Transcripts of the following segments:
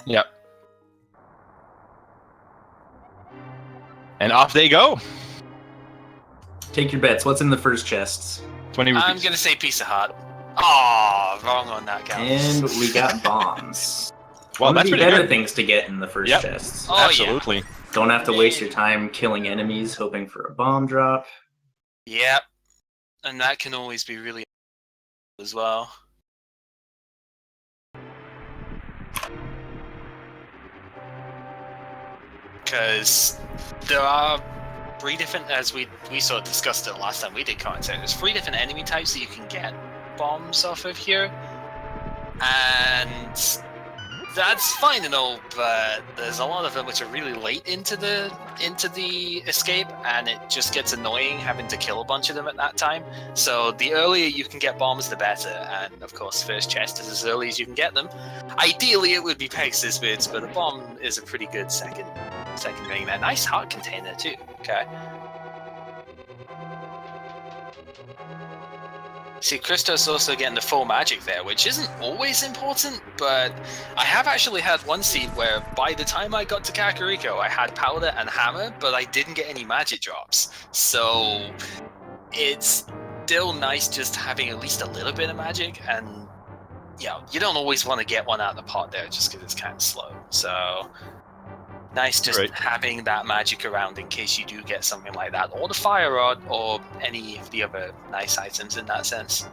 Yep. And off they go. Take your bets. What's in the first chests? 20 rupees. I'm going to say Piece of Heart. Oh, wrong on that count. And we got bombs. Well, that's be pretty better good. things to get in the first chests. Oh, absolutely. Yeah. Don't have to waste your time killing enemies hoping for a bomb drop. Yep. And that can always be really as well. Because there are 3 different, as we sort of discussed it last time we did commentary, there's 3 different enemy types that you can get bombs off of here. And that's fine and all, but there's a lot of them which are really late into the escape, and it just gets annoying having to kill a bunch of them at that time. So the earlier you can get bombs, the better. And of course, first chest is as early as you can get them. Ideally, it would be Pegasus boots, but a bomb is a pretty good second thing there. Nice heart container too. Okay. See, Christos also getting the full magic there, which isn't always important, but I have actually had one seed where by the time I got to Kakariko, I had powder and hammer, but I didn't get any magic drops. So it's still nice just having at least a little bit of magic, and you don't always want to get one out of the pot there just because it's kind of slow. So nice just having that magic around in case you do get something like that, or the fire rod, or any of the other nice items in that sense.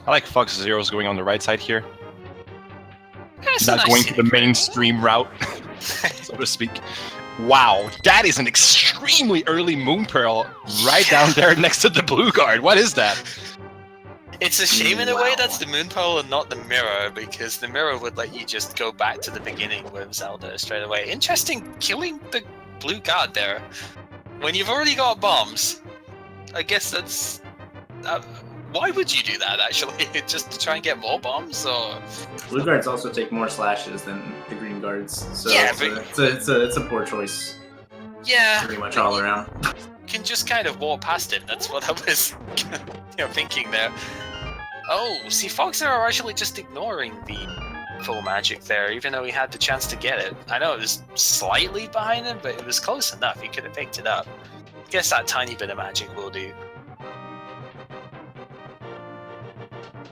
I like FoxZerro's going on the right side here. Yeah, not going to the mainstream route, so to speak. Wow, that is an extremely early Moon Pearl right down there next to the Blue Guard. What is that? It's a shame in a way that's the Moon Pearl and not the Mirror, because the Mirror would let you just go back to the beginning with Zelda straight away. Interesting, killing the Blue Guard there. When you've already got bombs, I guess that's... why would you do that, actually? Just to try and get more bombs, or...? Blue Guards also take more slashes than the Green Guards, so yeah, it's a poor choice. Yeah. Pretty much all around. You can just kind of walk past him, that's what I was thinking there. Oh, see, FoxZerro are actually just ignoring the full magic there, even though he had the chance to get it. I know it was slightly behind him, but it was close enough. He could have picked it up. I guess that tiny bit of magic will do.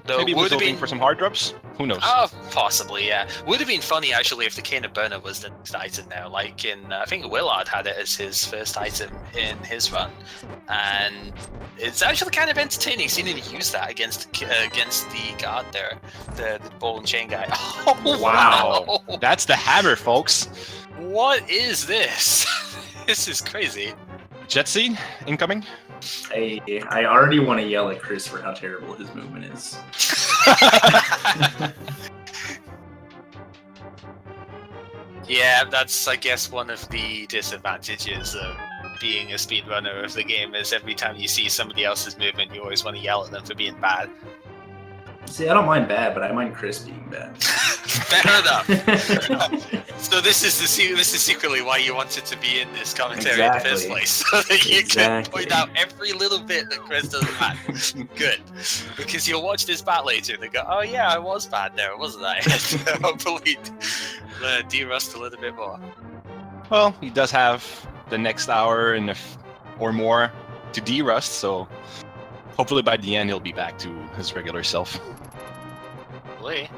Though Maybe he was looking for some hard drops? Who knows? Possibly, yeah. Would have been funny, actually, if the Cane of Burner was the next item now. Like in, I think Willard had it as his first item in his run. And it's actually kind of entertaining seeing him use that against the guard there. The ball and chain guy. Oh, wow. That's the hammer, folks. What is this? This is crazy. Jet Seed incoming? I already want to yell at Chris for how terrible his movement is. Yeah, that's, I guess, one of the disadvantages of being a speedrunner of the game, is every time you see somebody else's movement, you always want to yell at them for being bad. See, I don't mind bad, but I mind Chris being bad. Fair enough. So this is secretly why you wanted to be in this commentary in the first place, so that you can point out every little bit that Chris doesn't have. Good, because you'll watch this back later and go, "Oh yeah, I was bad there, wasn't I?" Hopefully, de-rust a little bit more. Well, he does have the next hour and or more to de-rust, so hopefully by the end he'll be back to his regular self. Hopefully.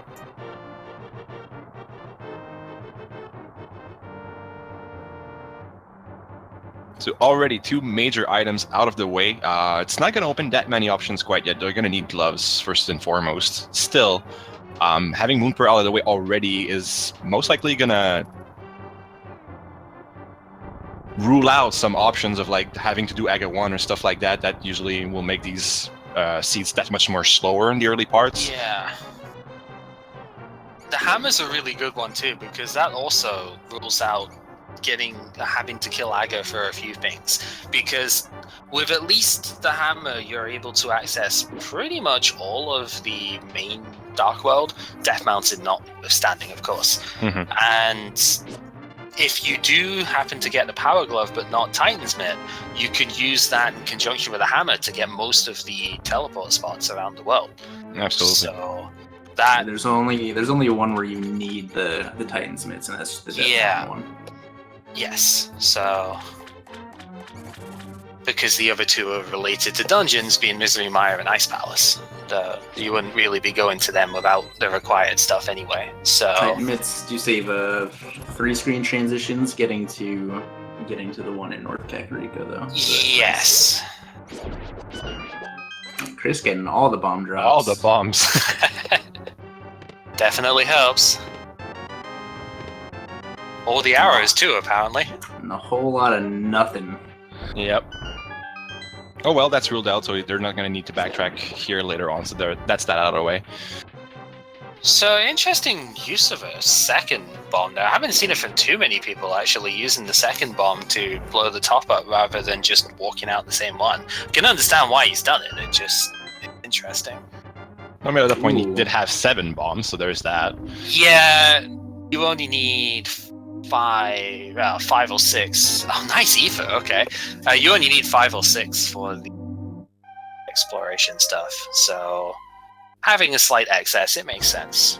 So already 2 major items out of the way. It's not going to open that many options quite yet. They're going to need gloves first and foremost. Still, having Moon Pearl out of the way already is most likely going to rule out some options of like having to do Aga 1 or stuff like that. That usually will make these seeds that much more slower in the early parts. Yeah. The hammer's a really good one too, because that also rules out having to kill Aga for a few things, because with at least the hammer you're able to access pretty much all of the main Dark World, Death Mountain notwithstanding, of course. Mm-hmm. And if you do happen to get the Power Glove but not Titan's Mitt, you could use that in conjunction with a hammer to get most of the teleport spots around the world. Absolutely. So That There's only one where you need the Titan's mitts, and that's the Death one. Yes. So because the other two are related to dungeons, being Misery Mire and Ice Palace, you wouldn't really be going to them without the required stuff anyway. So Titan mitts do save 3 screen transitions getting to the one in North Kakariko though. So yes. Chris getting all the bomb drops. All the bombs. Definitely helps. All the arrows too, apparently. And a whole lot of nothing. Yep. Oh well, that's ruled out, so they're not going to need to backtrack here later on, so that's that out of the way. So, interesting use of a second bomb there. I haven't seen it from too many people actually using the second bomb to blow the top up rather than just walking out the same one. I can understand why he's done it, it's interesting. I mean, at that point, he did have 7 bombs, so there's that. Yeah, you only need 5 or 6. Oh, nice ether, okay. You only need 5 or 6 for the exploration stuff, so having a slight excess, it makes sense.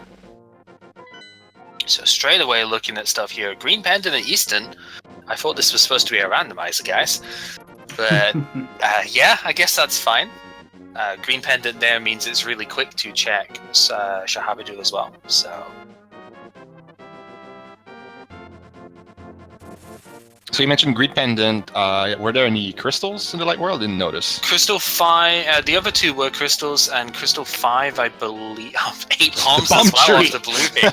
So straight away looking at stuff here, Green Pendant and Easton. I thought this was supposed to be a randomizer, guys. But yeah, I guess that's fine. Green Pendant there means it's really quick to check Shahabadu as well, so... So you mentioned Green Pendant. Were there any crystals in the Light World? Didn't notice. Crystal 5, the other 2 were crystals, and Crystal 5, I believe... Oh, 8 bombs bomb as well tree. off the blue pig.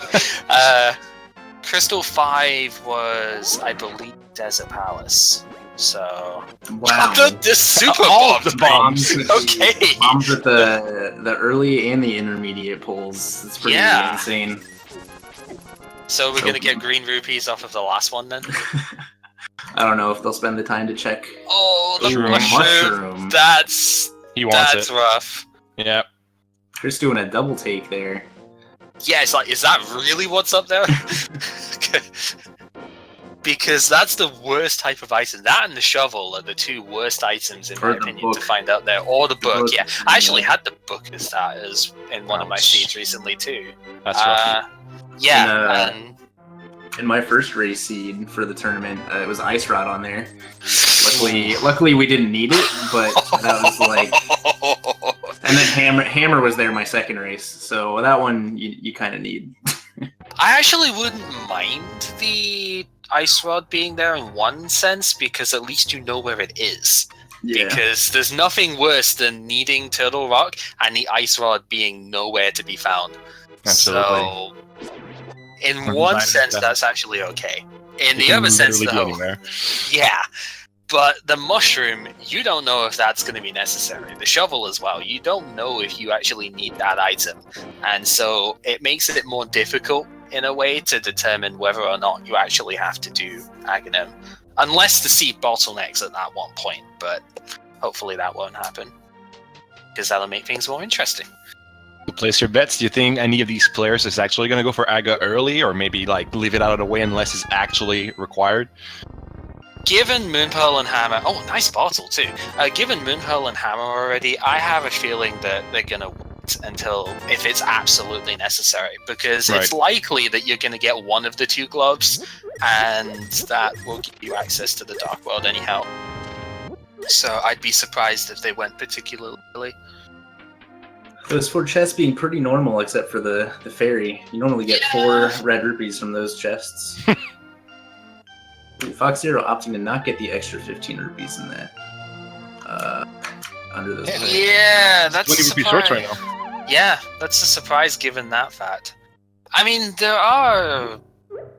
Crystal 5 was, I believe, Desert Palace. So... Wow. the super All bombs, the bombs. Okay. Bombs at the early and the intermediate pulls. It's pretty insane. So we're gonna get green rupees off of the last one then? I don't know if they'll spend the time to check. Oh, the mushroom. That's That's rough. Yep. Chris doing a double take there. Yeah, it's like, is that really what's up there? Because that's the worst type of item. That and the shovel are the 2 worst items in my opinion to find out there. Or the book, yeah. I actually had the book as that as in one of my seeds recently too. That's rough. Yeah, in my first race seed for the tournament, it was Ice Rod on there. Luckily we didn't need it, but that was like... And then Hammer was there my second race, so that one you kind of need. I actually wouldn't mind the Ice Rod being there in one sense, because at least you know where it is. Yeah. Because there's nothing worse than needing Turtle Rock and the Ice Rod being nowhere to be found. Absolutely. So, in one sense, that's actually okay. In the other sense, though, yeah. But the mushroom, you don't know if that's going to be necessary. The shovel as well, you don't know if you actually need that item. And so it makes it more difficult, in a way, to determine whether or not you actually have to do Aghanim. Unless the seed bottlenecks at that one point, but hopefully that won't happen. Because that'll make things more interesting. To place your bets, do you think any of these players is actually going to go for Aga early, or maybe like leave it out of the way unless it's actually required? Given Moonpearl and Hammer, oh, nice bottle too. Given Moonpearl and Hammer already, I have a feeling that they're gonna wait until if it's absolutely necessary, because it's likely that you're gonna get one of the 2 gloves, and that will give you access to the Dark World anyhow. So I'd be surprised if they went particularly early. Those 4 chests being pretty normal, except for the fairy. You normally get 4 red rupees from those chests. FoxZerro opting to not get the extra 15 rupees in that. Under those. Yeah, that's 20 a rupee surprise. shorts right now. Yeah, that's a surprise given that fact. I mean, there are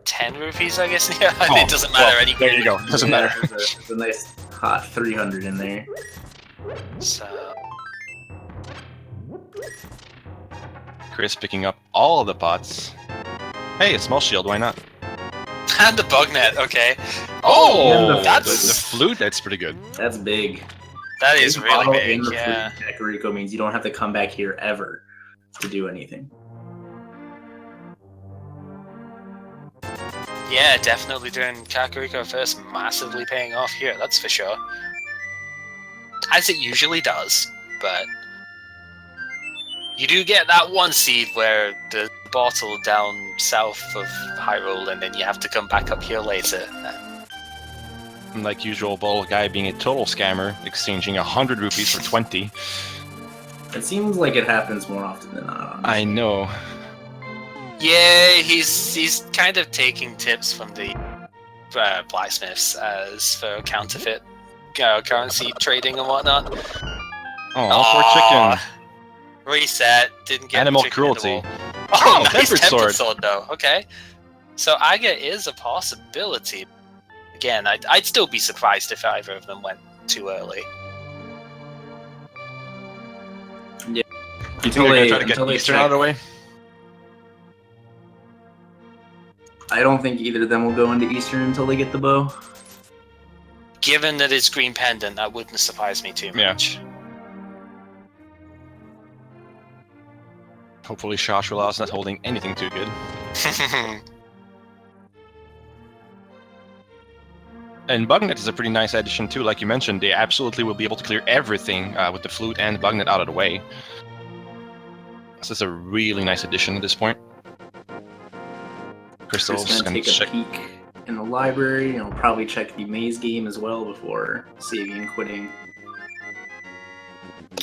10 rupees, I guess. Yeah, it doesn't matter anyway. There you go. It doesn't matter. There's a nice hot 300 in there. So. Chris picking up all of the pots. Hey, a small shield, why not? And the bug net, okay. Oh, that's the flute, that's pretty good. That's big. That is really big, in yeah. Kakariko means you don't have to come back here ever to do anything. Yeah, definitely doing Kakariko first, massively paying off here, that's for sure. As it usually does, but... You do get that one seed where the bottle down south of Hyrule, and then you have to come back up here later. Like usual, Ball Guy being a total scammer, exchanging 100 rupees for 20. It seems like it happens more often than not. Honestly. I know. Yeah, he's kind of taking tips from the blacksmiths as for counterfeit currency trading and whatnot. Oh, poor chicken. Reset. Didn't get Animal the chicken in the cruelty. wall. Oh, nice tempered tempered sword. sword though. Okay, so Aga is a possibility. Again, I'd still be surprised if either of them went too early. You think they're going to try to get Eastern out of the way? I don't think either of them will go into Eastern until they get the bow. Given that it's green pendant, that wouldn't surprise me too much. Hopefully Shashwala's not holding anything too good. And Bugnet is a pretty nice addition too, like you mentioned. They absolutely will be able to clear everything with the flute and Bugnet out of the way. This is a really nice addition at this point. Crystal's Just gonna gonna take check. a peek in the library, and I'll probably check the maze game as well before saving and quitting.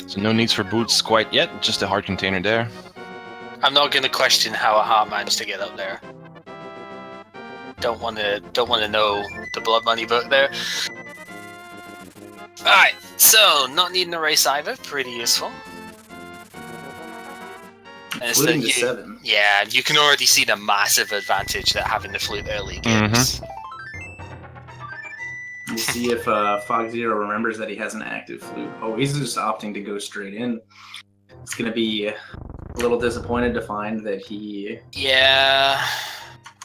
So no needs for boots quite yet, just a hard container there. I'm not going to question how a heart managed to get up there. Don't want to know the blood money book there. Alright, so not needing a race either, pretty useful. And it's Including that the you- 7. Yeah, you can already see the massive advantage that having the flute early gives. We'll see if FoxZerro remembers that he has an active flute. Oh, he's just opting to go straight in. It's going to be a little disappointed to find that he's Yeah,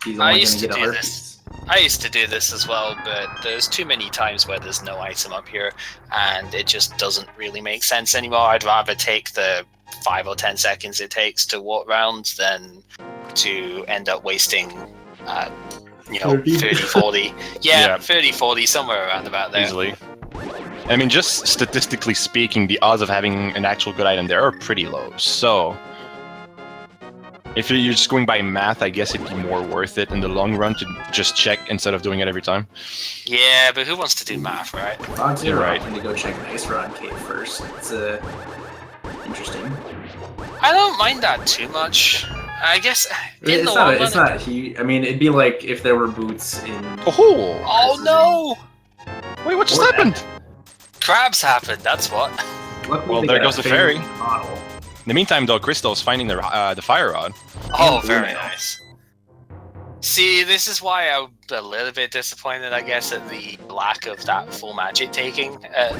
only I going used to to get a do heart this. piece. I used to do this as well, but there's too many times where there's no item up here, and it just doesn't really make sense anymore. I'd rather take the 5 or 10 seconds it takes to walk round than to end up wasting, 30? 30, 40. Yeah. 30, 40, somewhere around about there. Easily. I mean, just statistically speaking, the odds of having an actual good item there are pretty low. So, if you're just going by math, I guess it'd be more worth it in the long run to just check instead of doing it every time. Yeah, but who wants to do math, right? FoxZerro You're right. opting to go check Ice Rod Cave first. It's interesting. I don't mind that too much. I guess in the It's long not. It's run- not huge. I mean, it'd be like if there were boots in. Oh! Oh no! Wait, what just Or happened? Crabs happened. That's what. Luckily, Well, they there got a goes the fairy. favorite model. In the meantime, though, Crystal's finding the fire rod. Oh, Blue very mail. nice. See, this is why I'm a little bit disappointed, I guess, at the lack of that full magic taking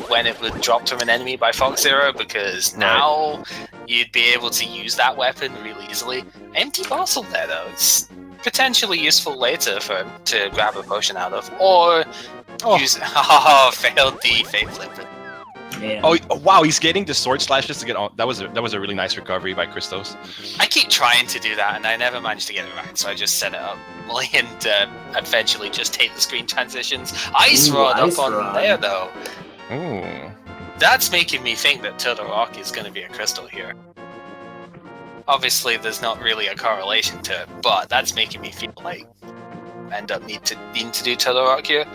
when it was dropped from an enemy by FoxZerro, because now you'd be able to use that weapon really easily. Empty bottle there, though. It's potentially useful later to grab a potion out of, or use. Oh, failed the fate flip. Man. Oh, wow, he's getting the sword slash just to get on. That was a really nice recovery by Christos. I keep trying to do that, and I never manage to get it right, so I just set it up and eventually just take the screen transitions. Ice Ooh, Rod Ice up on Rod. there, though. Ooh. That's making me think that Turtle Rock is going to be a crystal here. Obviously, there's not really a correlation to it, but that's making me feel like I end up needing to do Turtle Rock here.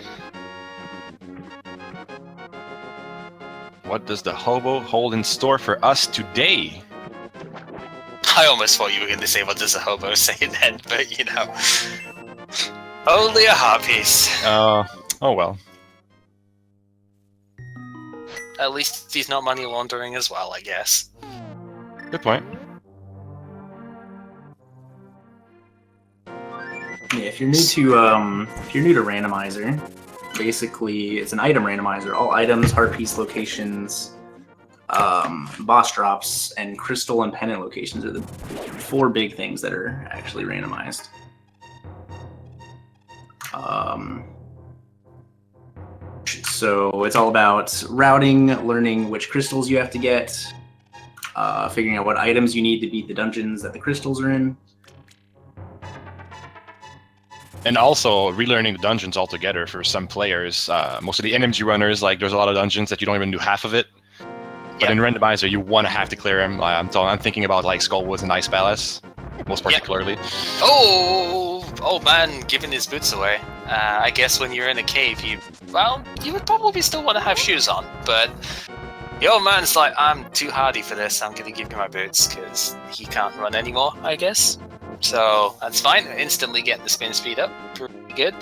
What does the hobo hold in store for us today? I almost thought you were going to say, what does a hobo say then? But, only a heart piece. Oh well. At least he's not money laundering as well, I guess. Good point. Yeah, if you're new to Randomizer, basically it's an item randomizer. All items, heart piece locations, boss drops, and crystal and pendant locations are the 4 big things that are actually randomized. So it's all about routing, learning which crystals you have to get, figuring out what items you need to beat the dungeons that the crystals are in. And also relearning the dungeons altogether for some players. Most of the NMG runners, like there's a lot of dungeons that you don't even do half of it. But in Randomizer, you want to have to clear him. I'm thinking about like Skullwoods and Ice Palace, most particularly. Oh man, giving his boots away. I guess when you're in a cave, you would probably still want to have shoes on, but the old man's like, I'm too hardy for this, I'm gonna give you my boots, because he can't run anymore, I guess. So, that's fine, instantly getting the spin speed up, pretty good.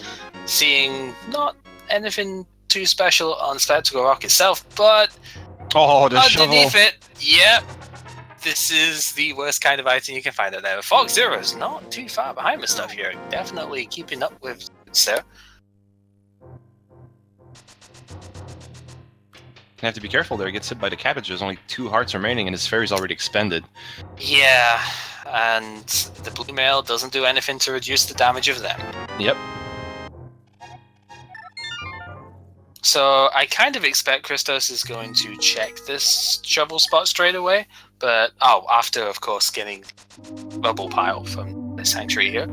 Seeing not anything too special on Spectacle Rock itself, but the underneath shovel. it, yep, this is the worst kind of item you can find out there. FoxZerro's not too far behind with stuff here, definitely keeping up with there. You have to be careful there. He gets hit by the cabbage. There's only 2 hearts remaining, and his fairy's already expended. Yeah, and the blue mail doesn't do anything to reduce the damage of them. Yep. So I kind of expect Christos is going to check this shovel spot straight away, but after of course getting bubble pile from the sanctuary here.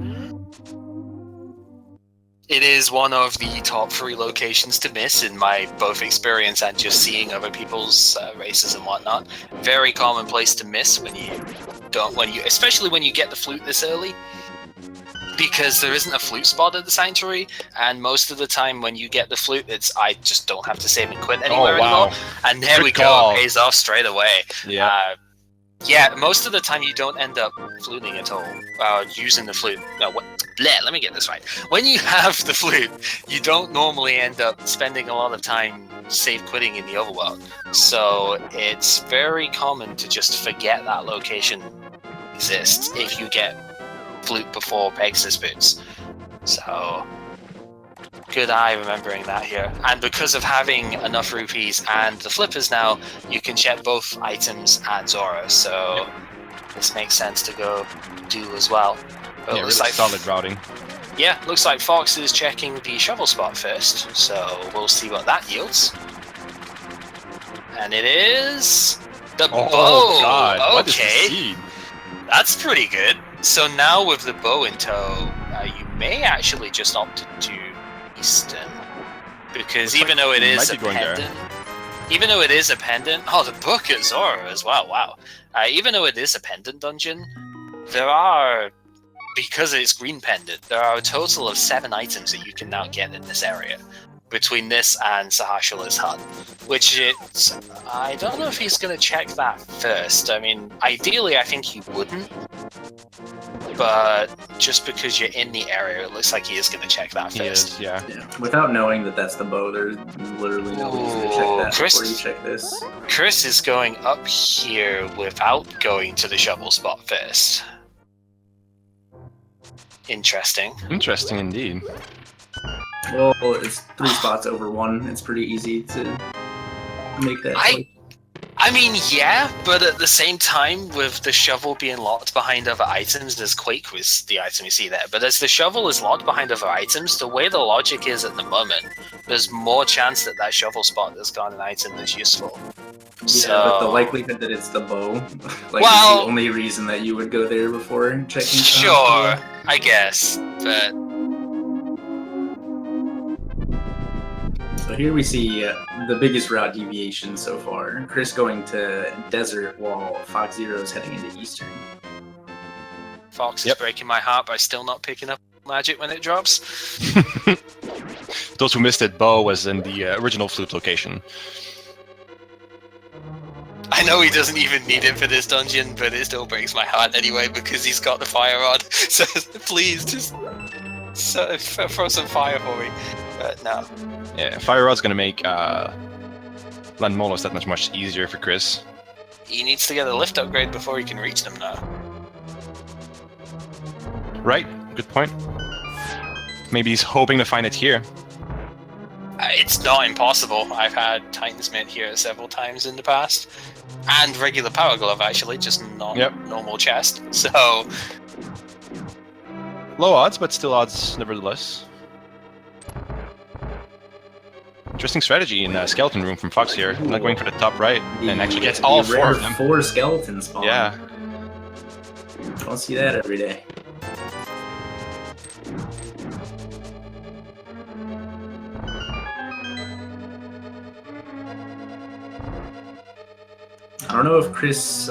It is one of the top 3 locations to miss in my both experience and just seeing other people's races and whatnot. Very common place to miss especially when you get the flute this early, because there isn't a flute spot at the sanctuary, and most of the time when you get the flute, I just don't have to save and quit anywhere anymore. And there Good we call. go, pays off straight away. Yeah. Yeah, most of the time you don't end up fluting at all, using the flute. No, let me get this right. When you have the flute, you don't normally end up spending a lot of time save quitting in the overworld. So it's very common to just forget that location exists if you get flute before Pegasus boots. So good eye remembering that here. And because of having enough rupees and the flippers now, you can check both items at Zora. So this makes sense to go do as well. But Really solid routing. Yeah, looks like Fox is checking the shovel spot first. So we'll see what that yields. And it is the bow. Oh god, okay. What is the seed? That's pretty good. So now with the bow in tow, you may actually just opt to Easton, because even though it is a pendant, oh, the book at Zora as well. Wow. Even though it is a pendant dungeon, because it's green pendant, there are a total of 7 items that you can now get in this area. Between this and Sahashula's hut, I don't know if he's going to check that first. I mean, ideally, I think he wouldn't, but just because you're in the area, it looks like he is going to check that first. He is, yeah. Without knowing that that's the bow, there's literally no reason to check that before you check this. Chris is going up here without going to the shovel spot first. Interesting. Interesting indeed. Well, it's 3 spots over 1. It's pretty easy to make that. I mean, yeah, but at the same time, with the shovel being locked behind other items, there's Quake was the item you see there. But as the shovel is locked behind other items, the way the logic is at the moment, there's more chance that that shovel spot has got an item that's useful. Yeah, but the likelihood that it's the bow, is the only reason that you would go there before checking. Sure, I guess, but. So here we see the biggest route deviation so far. Chris going to Desert while FoxZerro's heading into Eastern. Fox is breaking my heart by still not picking up magic when it drops. Those who missed it, Bo was in the original flute location. I know he doesn't even need it for this dungeon, but it still breaks my heart anyway because he's got the fire rod. So please, just throw some fire for me. But no. Yeah, Fire Rod's gonna make Landmolos that much easier for Chris. He needs to get a lift upgrade before he can reach them now. Right, good point. Maybe he's hoping to find it here. It's not impossible. I've had Titan's Mint here several times in the past. And regular Power Glove, actually, just not normal chest. So... low odds, but still odds nevertheless. Interesting strategy in Skeleton Room from Fox here. Not going for the top right, and actually gets all 4 of them. 4 skeletons spawn. Yeah. Don't see that every day. don't know if Chris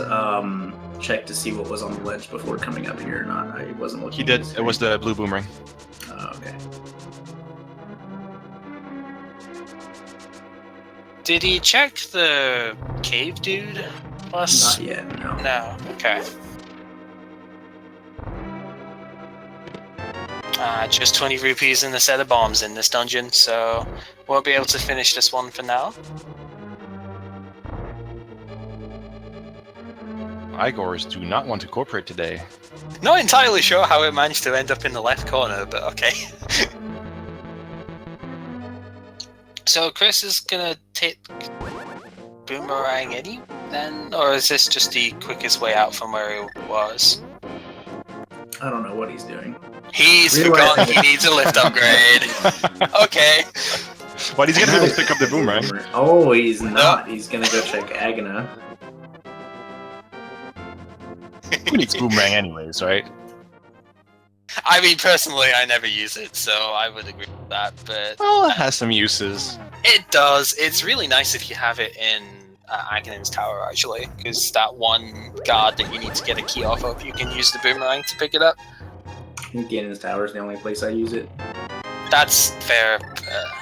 checked to see what was on the ledge before coming up here or not. I wasn't looking. He did. It was the blue boomerang. Oh, okay. Did he check the cave dude? Plus? Not yet, no. No. Okay. Just 20 rupees and a set of bombs in this dungeon, so won't be able to finish this one for now. Igors do not want to cooperate today. Not entirely sure how it managed to end up in the left corner, but okay. So Chris is gonna take Boomerang any then? Or is this just the quickest way out from where he was? I don't know what he's doing. He's Real forgotten life. he needs a lift upgrade. Okay. But he's gonna be able to pick up the boomerang. Oh, he's not. He's gonna go check Agana. Who needs boomerang anyways, right? I mean, personally, I never use it, so I would agree with that, but... Well, it has some uses. It does. It's really nice if you have it in Agnon's tower, actually, because that one guard that you need to get a key off of, you can use the boomerang to pick it up. Ganon's tower is the only place I use it. That's fair.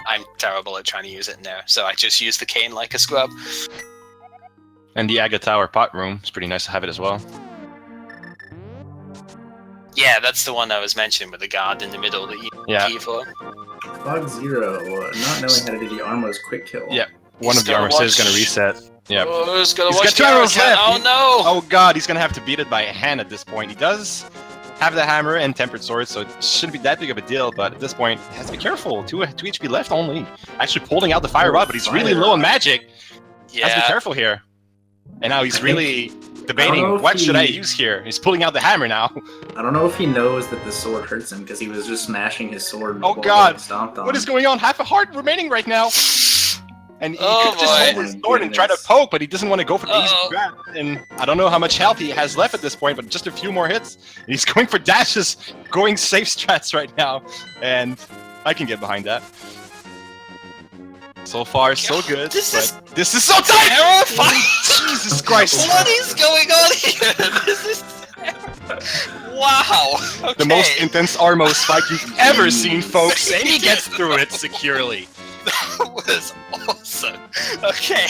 I'm terrible at trying to use it in there, so I just use the cane like a scrub. And the Aga Tower pot room. It's pretty nice to have it as well. Yeah, that's the one I was mentioning with the guard in the middle that you Yeah. key for. FoxZerro, not knowing how to do the Armo's quick kill. Yeah. One of the armors is gonna reset. Yeah. Oh, who's gonna He's watch got two the arrows arrow count? left. Oh no! Oh god, he's gonna have to beat it by hand at this point. He does have the hammer and tempered sword, so it shouldn't be that big of a deal, but at this point, he has to be careful. 2 HP left only. Actually pulling out the fire rod, but he's really low on magic. Yeah. Has to be careful here. And now he's really I don't know debating, if what should I he- use here? He's pulling out the hammer now. I don't know if he knows that the sword hurts him because he was just smashing his sword. Oh, while God. getting stomped on. What is going on? Half a heart remaining right now. And he Oh, could just hold boy. his sword and try to Goodness. poke, but he doesn't want to go for the easy Uh-oh. grab. And I don't know how much health he has left at this point, but just a few more hits. And he's going for dashes, going safe strats right now. And I can get behind that. So far, so good. This is but this is so tight! terrifying! Jesus Christ! What is going on here? This is wow. Okay. The most intense Armos fight you've ever seen, folks, and he gets through it securely. That was awesome. Okay.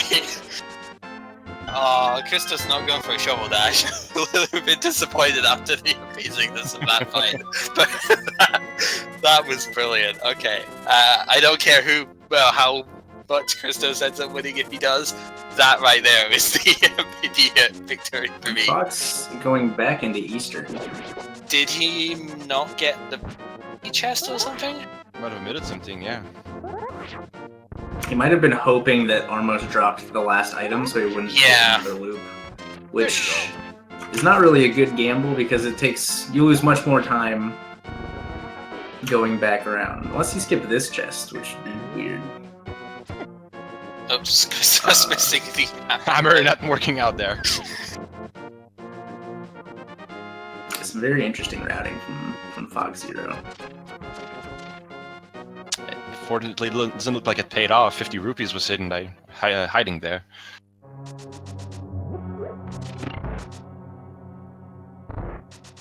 Oh, Christos not going for a shovel dash. A little bit disappointed after the amazingness of that fight. But that was brilliant. Okay. I don't care how much Christos ends up winning if he does. That right there is the immediate victory for me. Fox going back into Easter. Did he not get the chest or something? Might have omitted something, yeah. He might have been hoping that Armos dropped the last item so he wouldn't Yeah. get another loop. Which is not really a good gamble because you lose much more time going back around. Unless you skip this chest, which would be weird. Oops, Christos missing the Hammer not working out there. It's very interesting routing from FoxZerro. Fortunately, it doesn't look like it paid off. 50 rupees was hidden by hiding there.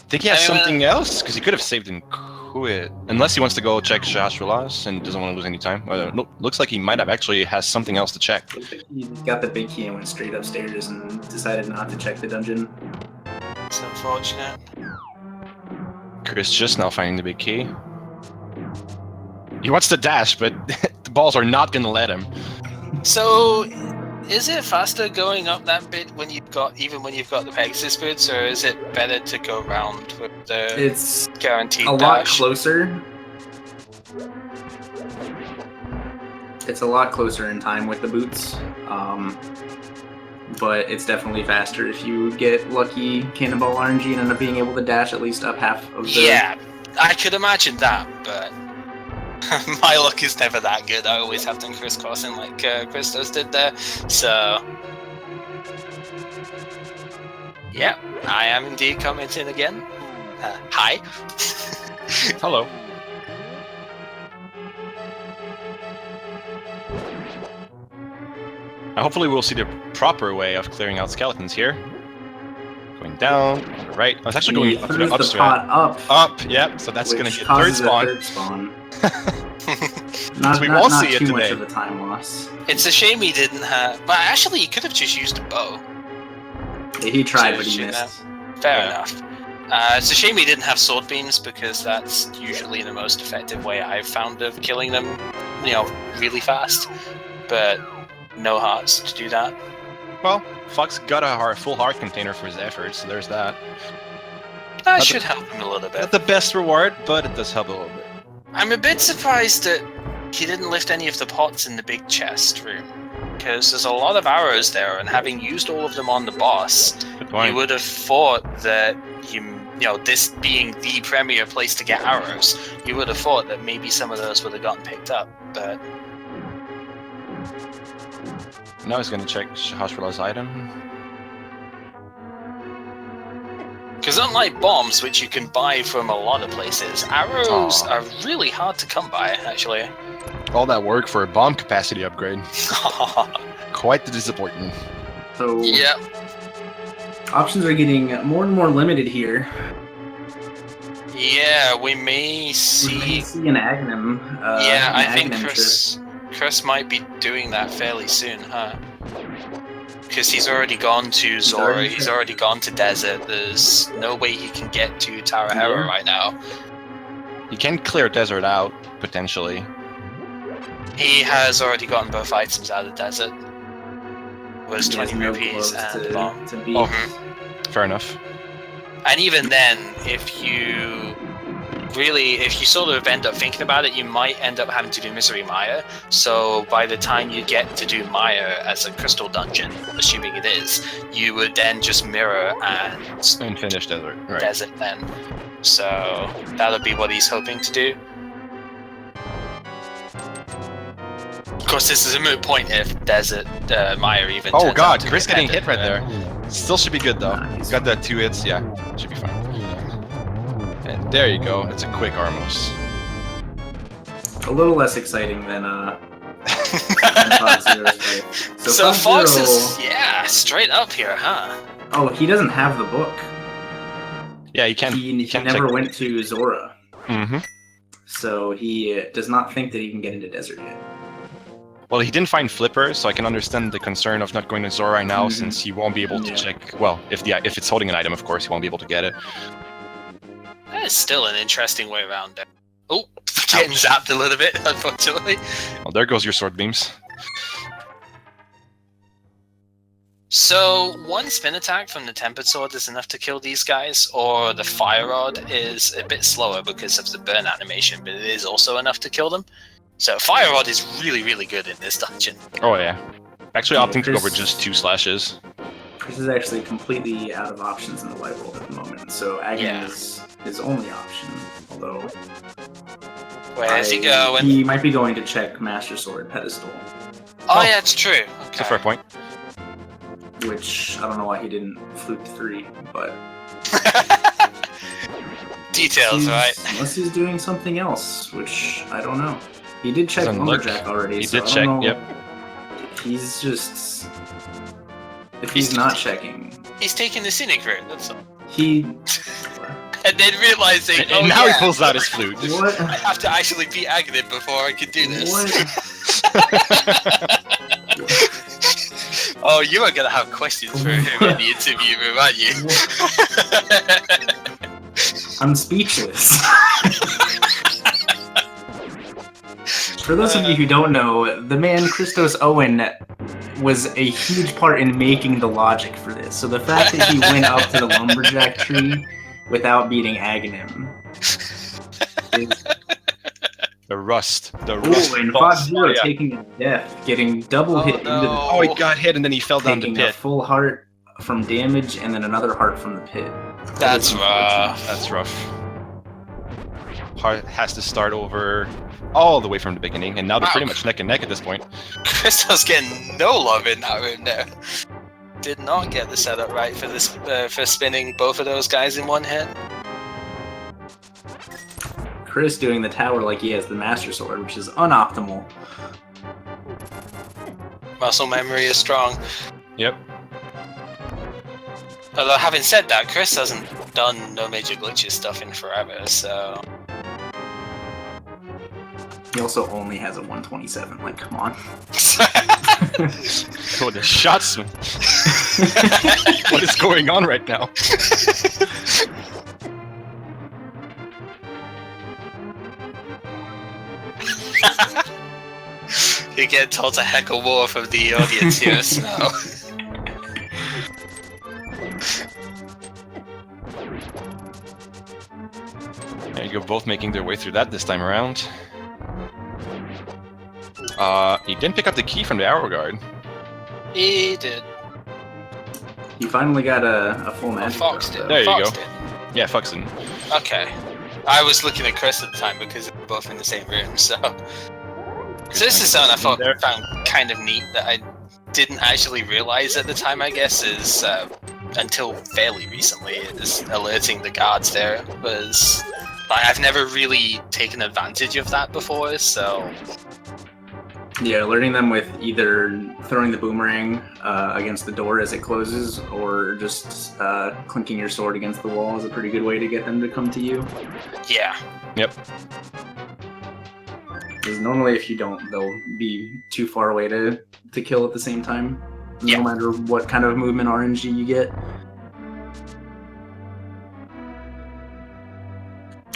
Think he has something else? Because he could have saved and quit. Unless he wants to go check Shashralas and doesn't want to lose any time. Looks like he might have actually has something else to check. He got the big key and went straight upstairs and decided not to check the dungeon. It's unfortunate. Chris just now finding the big key. He wants to dash, but the balls are not going to let him. So, is it faster going up that bit when you've got the Pegasus boots, or is it better to go round with the It's guaranteed a lot dash? closer. It's a lot closer in time with the boots. But it's definitely faster if you get lucky Cannonball RNG and end up being able to dash at least up half of the... Yeah, I could imagine that, but my luck is never that good. I always have them crisscrossing like Christos did there. So, yeah, I am indeed commenting again. Hi. Hello. Hopefully we'll see the proper way of clearing out skeletons here. Going down, on the right. I was actually going up to the up the pot up. Up, yep. So that's going to be a third spawn. Not, we not, won't not see it too today. much of a time loss. It's a shame he didn't have. But actually, he could have just used a bow. Yeah, he tried, but he Shoot missed. Fair enough. It's a shame he didn't have sword beams because that's usually the most effective way I've found of killing them, really fast. But no hearts to do that. Well, Fox got a full heart container for his efforts, so there's that. That should help him a little bit. Not the best reward, but it does help a little bit. I'm a bit surprised that he didn't lift any of the pots in the big chest room. Because there's a lot of arrows there, and having used all of them on the boss, you would have thought that this being the premier place to get arrows, you would have thought that maybe some of those would have gotten picked up, but... Now he's gonna check Hospital's item. Because unlike bombs, which you can buy from a lot of places, arrows are really hard to come by, actually. All that work for a bomb capacity upgrade. Quite the disappointment. So, yeah. Options are getting more and more limited here. Yeah, we may see an Agnum. I think Chris might be doing that fairly soon, huh? Because he's already gone to Zora, he's already gone to Desert, there's no way he can get to Tower Hera right now. He can clear Desert out, potentially. He has already gotten both items out of Desert. Was 20 rupees and a bomb. Fair enough. And even then, if you sort of end up thinking about it, you might end up having to do Misery Mire. So by the time you get to do Mire as a crystal dungeon, assuming it is, you would then just mirror and finish Desert. Right. Desert then. So that'll be what he's hoping to do. Of course, this is a moot point if Desert Mire even. Oh god, Chris getting hit right there. Still should be good though. He's got that 2 hits. Yeah, should be fine. And there you go. It's a quick Armos. A little less exciting than FoxZerro's play. So Fox is straight up here, huh? Oh, he doesn't have the book. Yeah, he can't. He never went to Zora. Mm-hmm. So he does not think that he can get into Desert yet. Well, he didn't find Flipper, so I can understand the concern of not going to Zora right now, since he won't be able to check. Well, if it's holding an item, of course, he won't be able to get it. That is still an interesting way around it. Oh, getting zapped a little bit, unfortunately. Well, there goes your sword beams. So, one spin attack from the Tempered Sword is enough to kill these guys, or the Fire Rod is a bit slower because of the burn animation, but it is also enough to kill them. So Fire Rod is really, really good in this dungeon. Oh yeah. Actually opting to go for just 2 slashes. Chris is actually completely out of options in the white world at the moment, so Agony is his only option, although... Where is he going? He might be going to check Master Sword Pedestal. Oh yeah, it's true. Okay. It's a fair point. Which, I don't know why he didn't flute 3, but... Details, right? Unless he's doing something else, which I don't know. He did check Lumberjack already, so I don't know. Yep. He's just... If he's not checking... He's taking the scenic route, that's all. He... And then realizing, and now he pulls out his flute. What? I have to actually beat Aghanim before I can do this. Oh, you are gonna have questions for him in the interview room, aren't you? I'm speechless. For those of you who don't know, the man ChristosOwen was a huge part in making the logic for this. So the fact that he went up to the Lumberjack tree without beating Aghanim is... The rust. Oh, and FoxZerro taking a death, getting double hit into the pit. Oh, he got hit and then he fell down the pit. Taking a full heart from damage and then another heart from the pit. That's rough. That's rough. Heart has to start over all the way from the beginning, and now they're pretty much neck and neck at this point. Christos getting no love in that room there. Did not get the setup right for this for spinning both of those guys in one hit. Chris doing the tower like he has the Master Sword, which is unoptimal. Muscle memory is strong. Yep. Although, having said that, Chris hasn't done no major glitches stuff in forever, so... He also only has a 127, like, come on. Oh, the shots. What is going on right now? You get told to heckle more from the audience here, so... There you go, both making their way through that this time around. He didn't pick up the key from the arrow guard. He did. He finally got a full magic. Fox did. There you Fox go. did. Yeah, Fox didn't. Okay. I was looking at Chris at the time because they're both in the same room, so... So this is something I found kind of neat that I didn't actually realize at the time, I guess, is until fairly recently, is alerting the guards there was... Like, I've never really taken advantage of that before, so... Yeah, alerting them with either throwing the boomerang against the door as it closes, or just clinking your sword against the wall is a pretty good way to get them to come to you. Yeah. Yep. Because normally if you don't, they'll be too far away to kill at the same time, no matter what kind of movement RNG you get.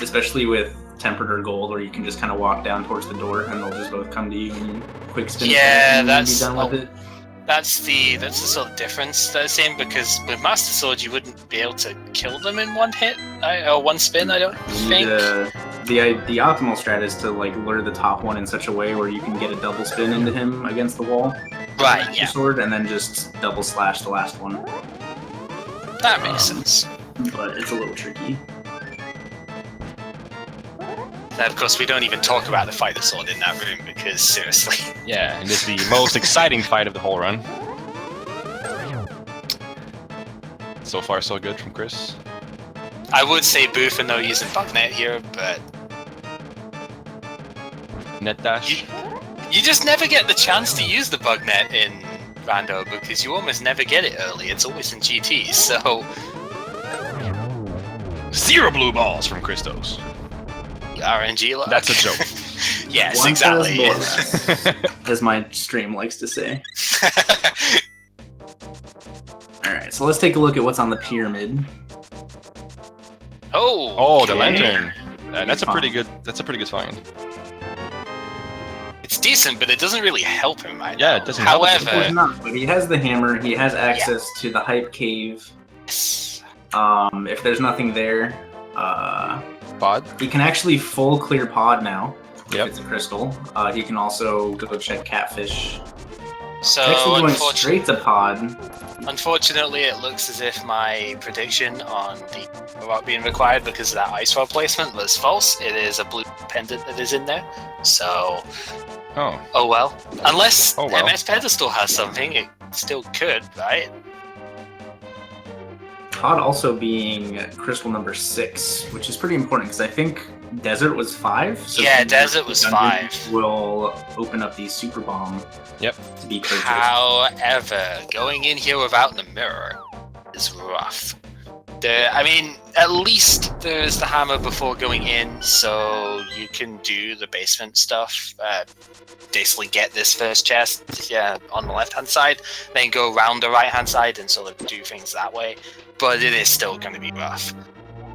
Especially with tempered or gold, where you can just kind of walk down towards the door and they'll just both come to you and quick spin. Yeah, and that's be done with it. That's the sort of difference that I'm saying, because with Master Sword you wouldn't be able to kill them in one hit or one spin. I don't think. The optimal strat is to like lure the top one in such a way where you can get a double spin into him against the wall. Right. With Yeah. your sword, and then just double slash the last one. That makes sense. But it's a little tricky. And of course, we don't even talk about the fighter sword in that room because seriously. Yeah, and it's the most exciting fight of the whole run. So far, so good from Chris. I would say boo for no using bugnet here, but Net dash. you just never get the chance to use the bugnet in Rando because you almost never get it early. It's always in GT, so 0 blue balls from Christos. RNG luck. That's a joke. Yes, One exactly. says more, as my stream likes to say. Alright, so let's take a look at what's on the pyramid. Oh, The Okay. lantern. That's a pretty good. That's a pretty good find. it's decent, but it doesn't really help him right Yeah, now. it doesn't help him. It's However, not, but he has the hammer, he has access to the hype cave. If there's nothing there, Pod. he can actually full clear pod now. Yep. If it's a crystal. He can also go check catfish. so Actually going straight to pod. unfortunately, it looks as if my prediction on the rock being required because of that ice rod placement was false. It is a blue pendant that is in there. So, Oh. well. Unless Oh, well. MS Pedestal has something, it still could, right? Pod also being crystal number 6, which is pretty important because I think desert was 5. So Yeah, desert was dungeon 5. Will open up the super bomb. Yep. To be purchased. However, going in here without the mirror is rough. I mean, at least there's the hammer before going in, so you can do the basement stuff. Basically get this first chest on the left-hand side, then go around the right-hand side and sort of do things that way. But it is still going to be rough.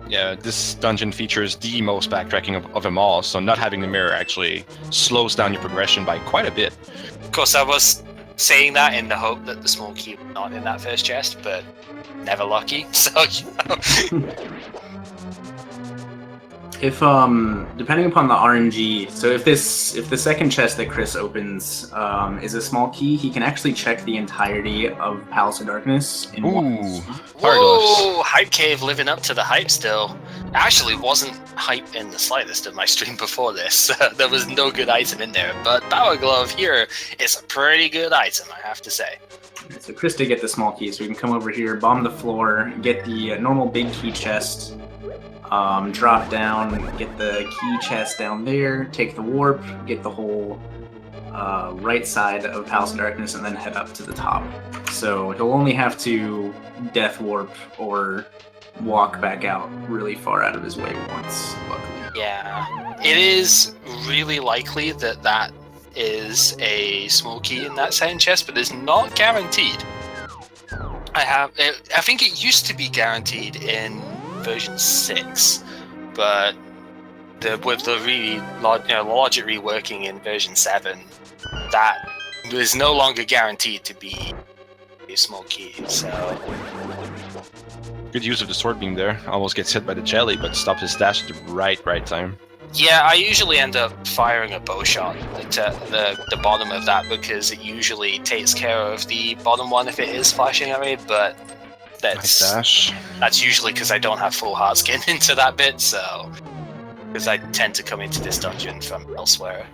Yeah, this dungeon features the most backtracking of them all, so not having the mirror actually slows down your progression by quite a bit. Of course, I was saying that in the hope that the small key was not in that first chest, but never lucky. So, If depending upon the RNG, so if the second chest that Chris opens is a small key, he can actually check the entirety of Palace of Darkness in Ooh, whoa, Hype Cave living up to the hype still. Actually wasn't hype in the slightest of my stream before this. There was no good item in there, but Power Glove here is a pretty good item, I have to say. So Chris did get the small key, so we can come over here, bomb the floor, get the normal big key chest, drop down, get the key chest down there, take the warp, get the whole right side of Palace of Darkness and then head up to the top. So he'll only have to death warp or walk back out really far out of his way once, luckily. Yeah, it is really likely that that is a small key in that second chest, but it's not guaranteed. I think it used to be guaranteed in version 6, but with the really logic reworking in version 7, that is no longer guaranteed to be a small key. So Good use of the sword beam there. Almost gets hit by the jelly, but stops his dash at the right time. yeah, I usually end up firing a bow shot at the bottom of that because it usually takes care of the bottom one if it is flashing at me, but Nice dash. that's usually because I don't have full heart skin into that bit, so because I tend to come into this dungeon from elsewhere.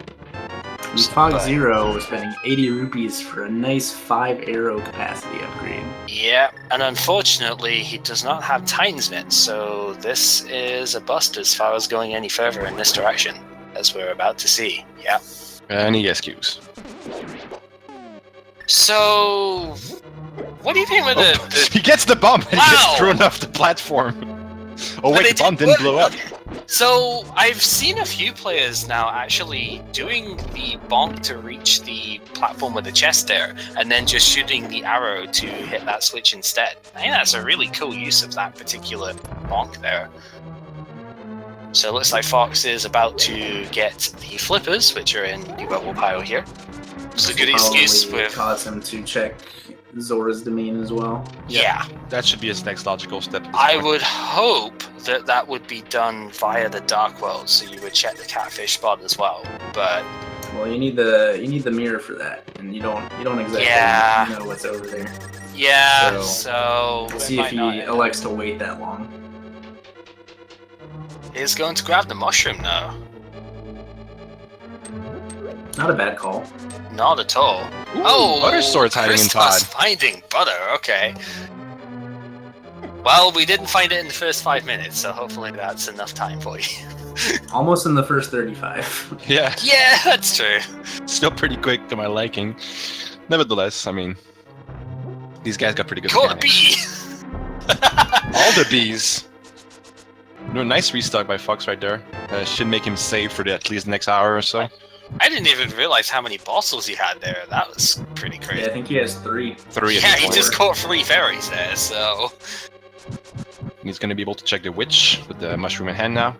FoxZerro was spending 80 rupees for a nice 5 arrow capacity upgrade. Yeah, and unfortunately he does not have Titan's Mitt, so this is a bust as far as going any further in this direction, as we're about to see. Yeah. And he SQs. So, what do you think with the He gets the bomb and he Wow. gets thrown off the platform. Oh But wait, the bomb didn't blow up. So I've seen a few players now actually doing the bonk to reach the platform with the chest there, and then just shooting the arrow to hit that switch instead. I think that's a really cool use of that particular bonk there. So it looks like Fox is about to get the flippers, which are in the bubble pile here. It's a good excuse Probably with cause him to check Zora's domain as well. yeah. That should be his next logical step. at this I point. would hope that that would be done via the Dark World, so you would check the catfish spot as well. But Well, you need the mirror for that, and you don't exactly Yeah. know what's over there. yeah, So, so We'll it see if might he not- elects to wait that long. He's going to grab the mushroom now. Not a bad call. Not at all. Ooh, Oh, butter sword's hiding in Christos Todd. finding butter. Okay. Well, we didn't find it in the first 5 minutes, so hopefully that's enough time for you. Almost in the first 35. Yeah, Yeah, that's true. still pretty quick to my liking. Nevertheless, I mean, these guys got pretty good Caught a mechanics. bee. All the bees. No, nice restock by Fox right there. Should make him save for at least the next hour or so. I didn't even realize how many bottles he had there. That was pretty Yeah, crazy. I think he has 3. 3 at Yeah, this he point. just caught 3 fairies there, so... He's going to be able to check the witch with the mushroom in hand now.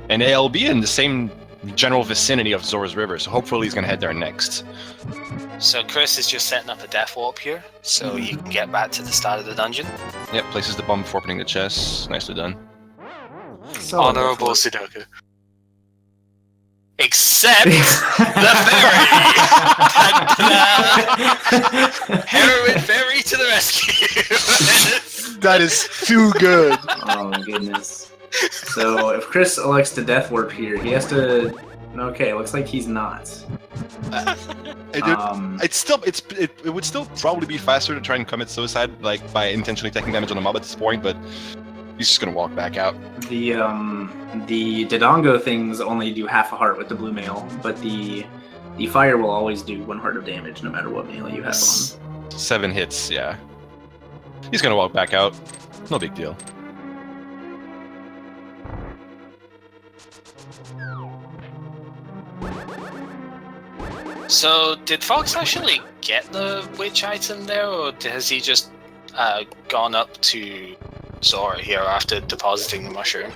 And they'll be in the same general vicinity of Zora's River, so hopefully he's going to head there next. So Chris is just setting up a death warp here, so you can get back to the start of the dungeon. Yep, places the bomb before opening the chest. Nicely done. Solid Honorable effort. Sudoku. Except the fairy! Heroin fairy to the rescue! That is too good. Oh my goodness. So if Chris elects to death warp here, he has to. Okay, looks like he's not. It would still probably be faster to try and commit suicide, like by intentionally taking damage on the mob at this point, but he's just gonna walk back out. The Dodongo things only do half a heart with the blue mail, but the fire will always do 1 heart of damage no matter what mail you have on. 7 hits, yeah. He's gonna walk back out. No big deal. So, did Fox actually get the witch item there, or has he just gone up to Zora here after depositing the mushroom?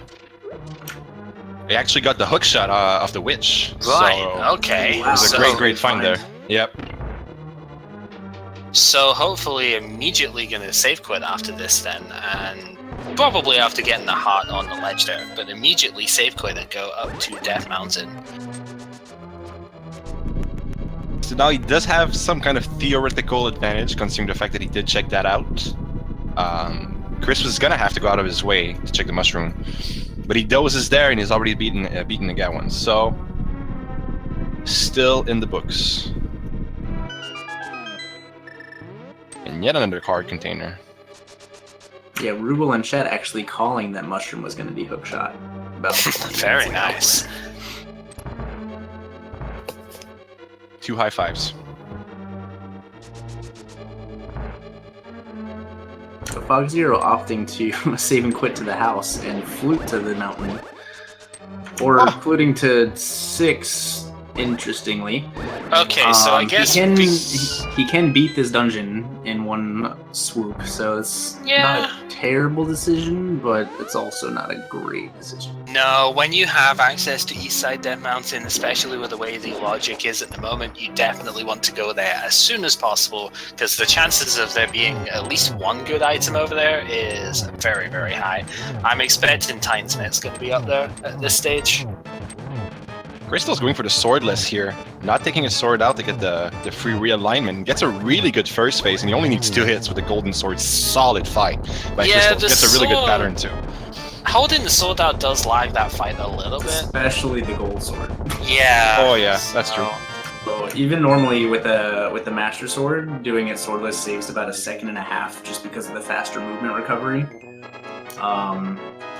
He actually got the hook shot off the witch. Right, So okay. Wow. it was a So, great find there. Yep. so hopefully immediately going to save quit after this then, and probably after getting the heart on the ledge there, but immediately save quit and go up to Death Mountain. So now he does have some kind of theoretical advantage, considering the fact that he did check that out. Chris was gonna have to go out of his way to check the mushroom, but he dozes there and he's already beaten the guy once. So still in the books. And yet another card container. Yeah, Rubel and Chet actually calling that mushroom was going to be hookshot. About 20 Very minutes ago. nice. 2 high fives. So FoxZerro opting to save and quit to the house and flute to the mountain. Or fluting to 6, interestingly. Okay, so I guess he can beat this dungeon in one swoop, so it's not a terrible decision, but it's also not a great decision. No, when you have access to Eastside Death Mountain, especially with the way the logic is at the moment, you definitely want to go there as soon as possible, because the chances of there being at least one good item over there is very, very high. I'm expecting Tinesmit's going to be up there at this stage. Crystal's going for the swordless here, not taking his sword out to get the free realignment. Gets a really good first phase, and he only needs 2 hits with the golden sword. Solid fight by Crystal. Gets a really good pattern too. Holding the sword out does lag that fight a little bit. Especially the gold sword. Yeah. Oh yeah, that's true. So even normally with the Master Sword, doing it swordless saves about 1.5 seconds just because of the faster movement recovery.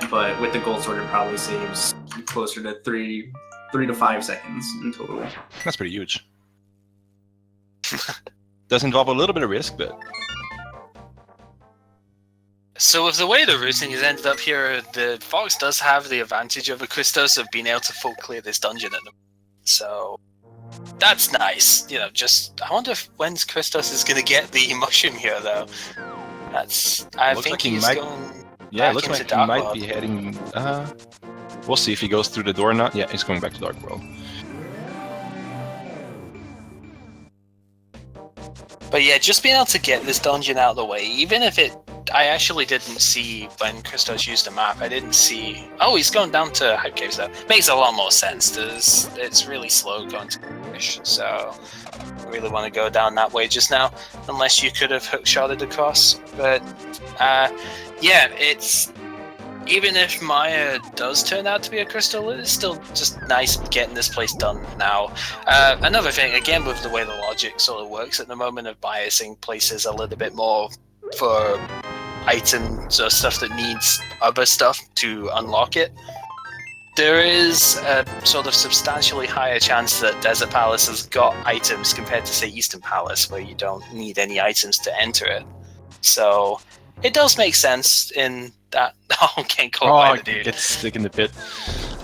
But with the gold sword, it probably saves closer to 3 to 5 seconds in total. That's pretty huge. Does involve a little bit of risk, but... So with the way the routing has ended up here, the Fox does have the advantage over Christos of being able to full clear this dungeon at the moment. So that's nice. You know, just I wonder when Christos is going to get the mushroom here, though. I think like he's going. Yeah, it looks like he Dark might World. be heading. We'll see if he goes through the door or not. Yeah, he's going back to Dark World. But yeah, just being able to get this dungeon out of the way, even if I actually didn't see when Christos used the map, I didn't see... Oh, he's going down to Hype Caves though. Makes a lot more sense. It's really slow going to fish, so I really want to go down that way just now, unless you could have hookshotted across. But yeah, it's... Even if Maya does turn out to be a crystal, it's still just nice getting this place done now. Another thing, again, with the way the logic sort of works at the moment of biasing places a little bit more for items or stuff that needs other stuff to unlock it, there is a sort of substantially higher chance that Desert Palace has got items compared to, say, Eastern Palace, where you don't need any items to enter it. So it does make sense in that. Oh, I'm getting caught by the dude. Gets stuck in the pit.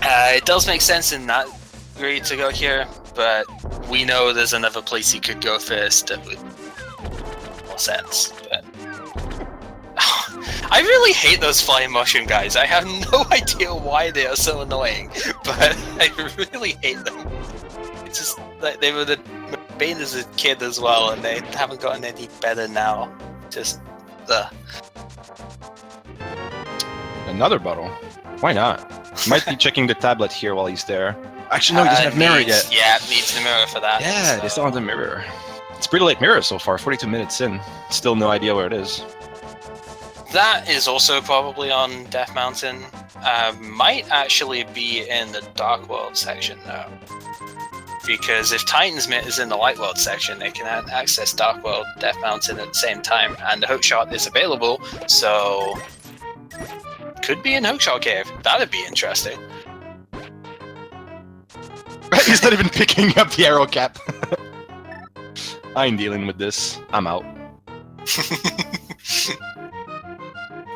It does make sense in that degree to go here, but we know there's another place you could go first that would make more sense. But I really hate those flying mushroom guys. I have no idea why they are so annoying, but I really hate them. It's just like they were the bane as a kid as well, and they haven't gotten any better now. Just the. Another bottle. Why not? Might be checking the tablet here while he's there. Actually, no, he doesn't have mirror yet. Yeah, needs the mirror for that. Yeah, they still have the mirror. It's pretty late mirror so far, 42 minutes in. Still no idea where it is. That is also probably on Death Mountain. Might actually be in the Dark World section though. Because if Titansmith is in the Light World section, they can access Dark World, Death Mountain at the same time. And the hookshot is available, so... Could be in Hookshot Cave. That'd be interesting. He's not even picking up the arrow cap. I ain't dealing with this. I'm out.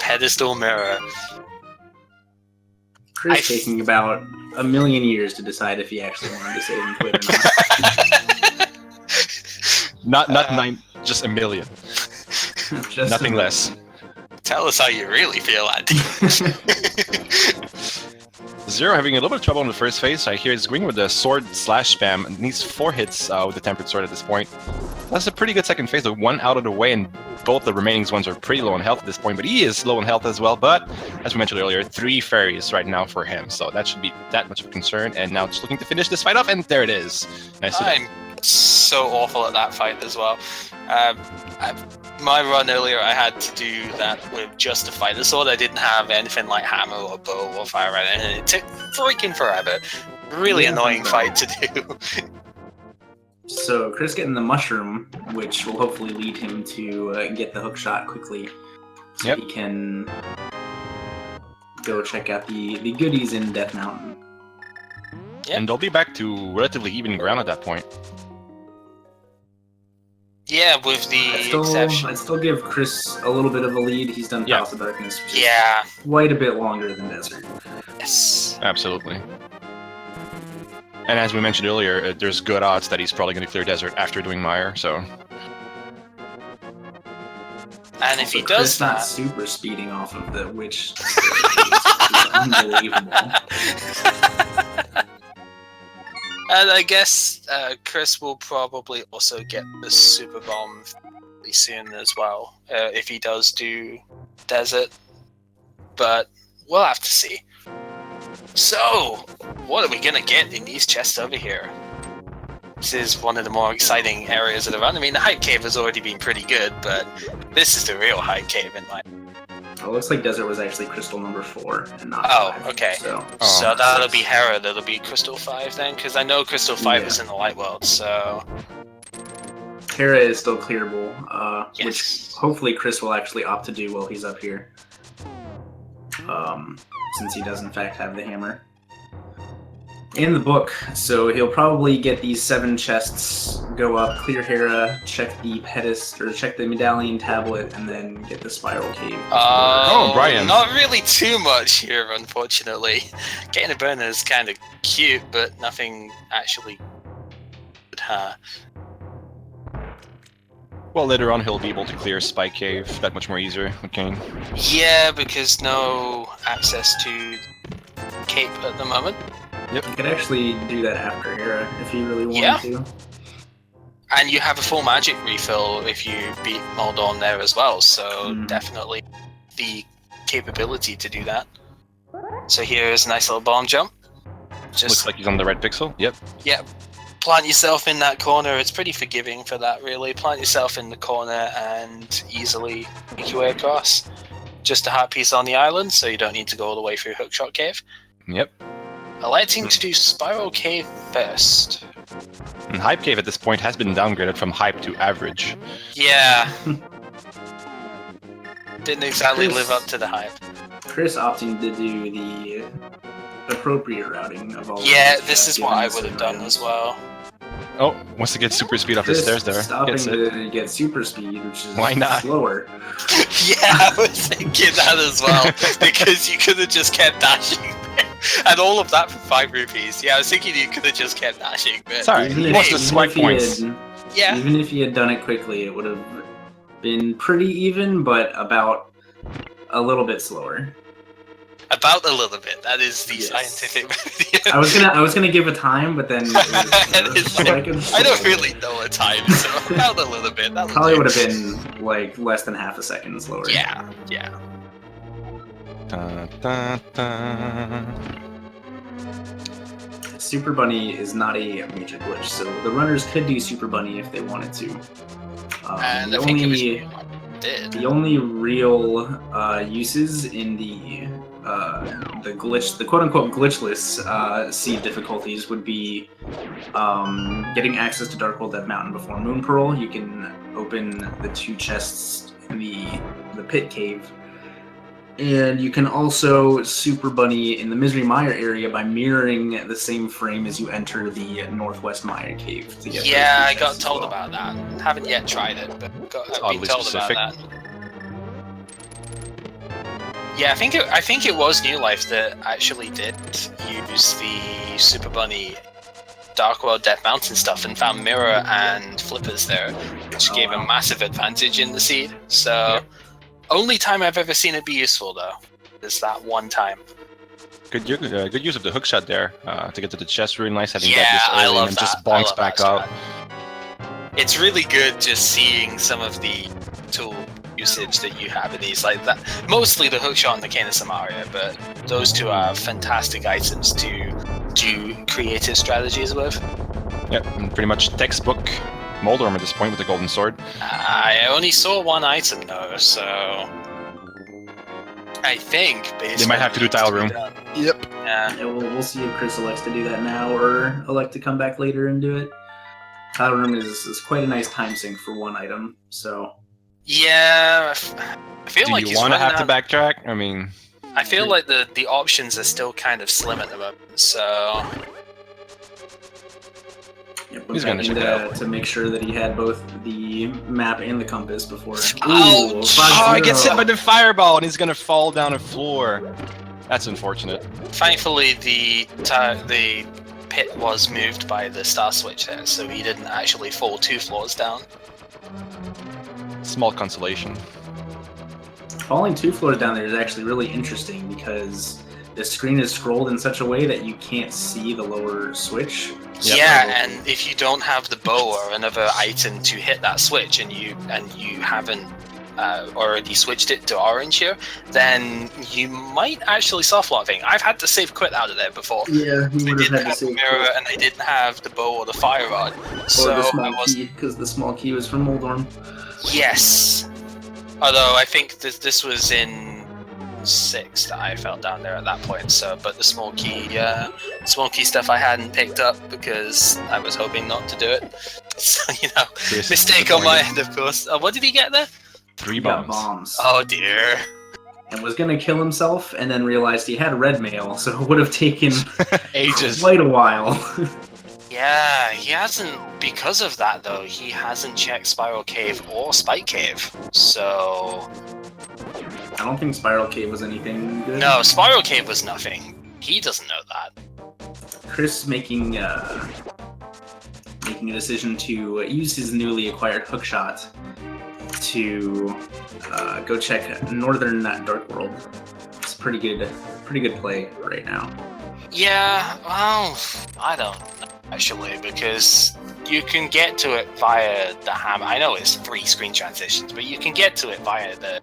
Pedestal mirror. Chris taking about 1 million years to decide if he actually wanted to save and quit or not. Not 9, just 1 million. Just Nothing less. Tell us how you really feel, Andy. Zero having a little bit of trouble in the first phase. I hear he's going with the sword slash spam and needs 4 hits with the tempered sword at this point. That's a pretty good second phase, with 1 out of the way, and both the remaining ones are pretty low in health at this point, but he is low in health as well. But as we mentioned earlier, 3 fairies right now for him, so that should be that much of a concern. And now just looking to finish this fight off, and there it is. Nice. I'm so awful at that fight as well. My run earlier, I had to do that with just the fighter sword. I didn't have anything like hammer or bow or fire right, and it took freaking forever. Really annoying fight to do. So Chris getting the mushroom, which will hopefully lead him to get the hook shot quickly, so he can go check out the goodies in Death Mountain. And they'll be back to relatively even ground at that point. Yeah, with the exception. I'd still give Chris a little bit of a lead. He's done Yeah. Palace of Darkness Yeah. quite a bit longer than Desert. Yes. Absolutely. And as we mentioned earlier, there's good odds that he's probably going to clear Desert after doing Mire, so... And if he Chris does not that... super speeding off of the Witch is unbelievable. And I guess Chris will probably also get the Super Bomb really soon as well, if he does do Desert. But we'll have to see. So, what are we gonna get in these chests over here? This is one of the more exciting areas of the run. I mean, the Hype Cave has already been pretty good, but this is the real Hype Cave in my... It looks like Desert was actually crystal number 4 and not 5. Okay. So That'll be Hera, that'll be Crystal 5 then? Because I know Crystal 5 is in the Light World, so... Hera is still clearable, Yes. which hopefully Chris will actually opt to do while he's up here. Since he does in fact have the hammer. In the book, so he'll probably get these 7 chests, go up, clear Hera, check the pedestal, or check the medallion tablet, and then get the spiral cave. Oh, Brian. Not really too much here, unfortunately. Getting a burner is kind of cute, but nothing actually good, huh? Well, later on he'll be able to clear Spike Cave that much more easier with Kane. Yeah, because no access to Cape at the moment. You could actually do that after Hera if you really wanted to. And you have a full magic refill if you beat Moldon there as well, so definitely the capability to do that. So here's a nice little bomb jump. Just Looks like he's on the red pixel. Yep. Yep. Plant yourself in that corner. It's pretty forgiving for that, really. Plant yourself in the corner and easily make your way across. Just a heart piece on the island, so you don't need to go all the way through Hookshot Cave. Yep. Electing to do Spiral Cave first. And Hype Cave at this point has been downgraded from Hype to Average. Yeah. Didn't exactly live up to the hype. Chris opting to do the appropriate routing of all. Yeah, of these this is what I given would have done scenarios. as well. Oh, wants to get super speed off the Chris stairs there. stopping Gets it. to get super speed, which is Why not? slower. Yeah, I was thinking that as well, because you could have just kept dashing there. And all of that for 5 rupees. Yeah, I was thinking you could have just kept dashing. But Sorry, Even he if- wants the even swipe if he points. yeah, Even if he had done it quickly, it would have been pretty even, but about a little bit slower. about a little bit. That is the Yes. scientific method. I was gonna give a time, but then It's like, I don't really know a time, so about a little bit. That'll Probably do. would have been like less than half a second slower. Yeah. Dun, dun, dun. Super Bunny is not a major glitch, so the runners could do Super Bunny if they wanted to. And the I think it was only did. the only real uses in the glitch, the quote-unquote glitchless seed difficulties would be getting access to Darkworld Death Mountain before Moon Pearl. You can open the 2 chests in the pit cave, and you can also Super Bunny in the Misery Mire area by mirroring the same frame as you enter the Northwest Mire cave to get. Yeah, those I 2 got chests as told well. about that. Haven't yet tried it, but I've been oddly told specific. about that. Yeah, I think it was New Life that actually did use the Super Bunny Dark World Death Mountain stuff and found Mirror and Flippers there, which gave a massive advantage in the seed. So, only time I've ever seen it be useful though is that one time. Good use of the hookshot there to get to the chest. Really nice having Yeah, that this I early love and that. just I bonks love back that out. It's really good just seeing some of the tool usage that you have in these, like that. Mostly the hookshot and the Cane of Samaria, but those 2 are fantastic items to do creative strategies with. Yep, and pretty much textbook Moldorm at this point with the golden sword. I only saw 1 item though, so I think They might have to do tile room. Yep. Yeah. Yeah, we'll see if Chris elects to do that now or elect to come back later and do it. Tile room is quite a nice time sink for 1 item, so. Yeah, I feel Do like you he's want to running have to out- backtrack? I mean, I feel like the options are still kind of slim at the moment, so Yep, He's went gonna back check it out. to make sure that he had both the map and the compass before. Ouch! Ooh, Oh, he gets hit 5-0. by the fireball and he's gonna fall down the floor. That's unfortunate. Thankfully, the pit was moved by the star switch there, so he didn't actually fall 2 floors down. Small consolation. Falling 2 floors down there is actually really interesting because the screen is scrolled in such a way that you can't see the lower switch. Yep. Yeah, and if you don't have the bow or another item to hit that switch, and you haven't already switched it to orange here, then you might actually soft lock thing. I've had to save quit out of there before. Yeah, you I would didn't have had to have the save mirror, quit. and I didn't have the bow or the fire rod. Or So the I small was key, because the small key was from Moldorm. yes. Although I think this was in 6 that I fell down there at that point. So, but the small key stuff I hadn't picked up because I was hoping not to do it. So Chris mistake on my disappointed. end, of course. What did he get there? 3 He got bombs. bombs. Oh dear. And was gonna kill himself, and then realized he had red mail, so it would have taken Ages. quite a while. Yeah, he hasn't. Because of that, though, he hasn't checked Spiral Cave or Spike Cave. So I don't think Spiral Cave was anything good. no, Spiral Cave was nothing. He doesn't know that. Chris making a decision to use his newly acquired hookshot to go check Northern Dark World. It's a pretty good play right now. Yeah, well, I don't know, actually, because you can get to it via the hammer. I know it's 3 screen transitions, but you can get to it via the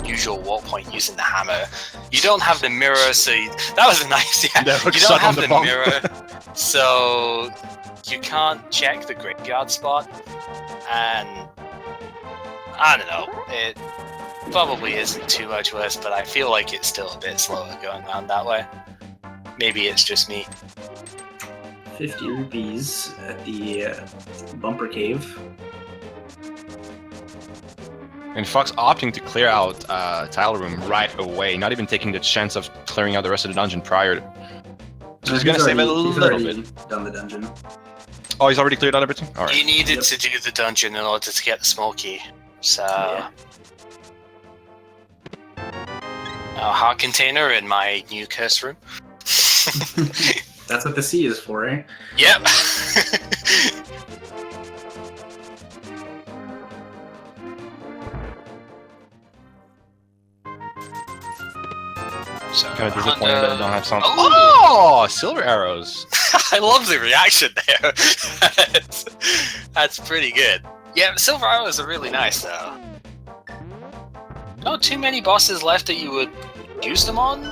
usual warp point using the hammer. You don't have the mirror, so that was a nice. Yeah, The hook you shot don't have on the the bomb. mirror, so you can't check the graveyard spot, and I don't know. It probably isn't too much worse, but I feel like it's still a bit slower going around that way. Maybe it's just me. 50 rupees at the bumper cave. And Fox opting to clear out Tile Room right away, not even taking the chance of clearing out the rest of the dungeon prior. So he's gonna save a little bit. Done the dungeon. Oh, he's already cleared out everything? Alright. You needed Yep. to do the dungeon in order to get the small key. So, Yeah. a heart container in my new curse room. That's what the C is for, eh? Yep. So, Kind of disappointed that I don't have some. Oh! Oh, silver arrows. I love the reaction there. That's pretty good. Yeah, silver arrows are really nice though. Not too many bosses left that you would use them on,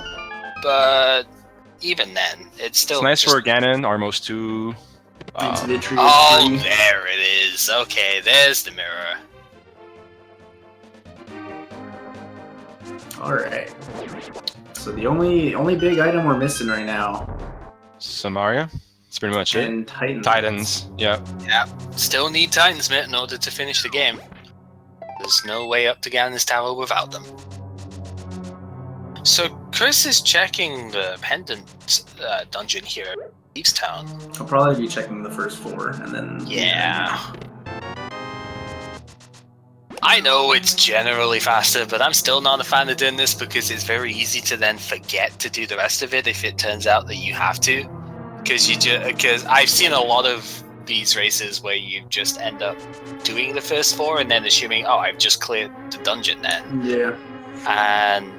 but even then, it's still It's nice just- for Ganon, Armos 2. It's Vitreous Oh, 3. there it is. Okay, there's the mirror. Alright. So the only big item we're missing right now, Samaria. That's pretty much it. and Titans. Titans. Yeah. Still need Titans Mitt in order to finish the game. There's no way up to Ganon's Tower without them. So Chris is checking the pendant dungeon here at Thieves Town. I'll probably be checking the first 4, and then... Yeah. I know it's generally faster, but I'm still not a fan of doing this because it's very easy to then forget to do the rest of it if it turns out that you have to. Because I've seen a lot of these races where you just end up doing the first 4 and then assuming, oh, I've just cleared the dungeon then. Yeah. And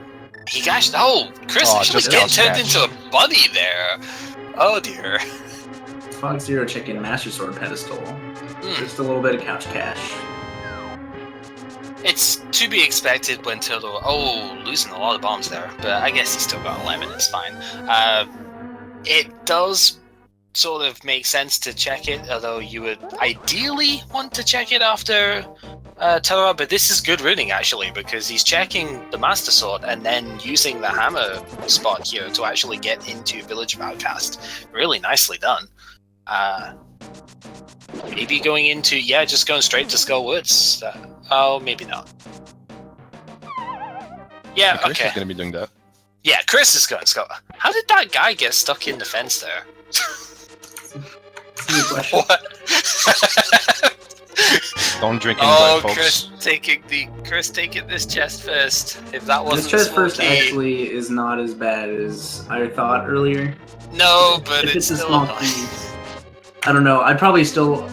he gashed. Oh, Chris Oh, actually just getting got turned gashed. into a bunny there. Oh dear. FoxZerro checking Master Sword pedestal. Hmm. Just a little bit of couch cash. It's to be expected when Turtle. Oh, losing a lot of bombs there, but I guess he's still got 11. It's fine. It does sort of make sense to check it, although you would ideally want to check it after Terra. But this is good running actually, because he's checking the Master Sword and then using the hammer spot here to actually get into Village of Outcast. Really nicely done. Maybe going into just going straight to Skull Woods. Oh, maybe not. Yeah, Chris okay. is going to be doing that. Yeah, Chris is going Skull. How did that guy get stuck in the fence there? That's a good question. What? Don't drink any blood, folks. Chris taking this chest first. If that wasn't This chest first smoky- actually is not as bad as I thought earlier. No, but If it's a still small annoying. key, I don't know. I'd probably still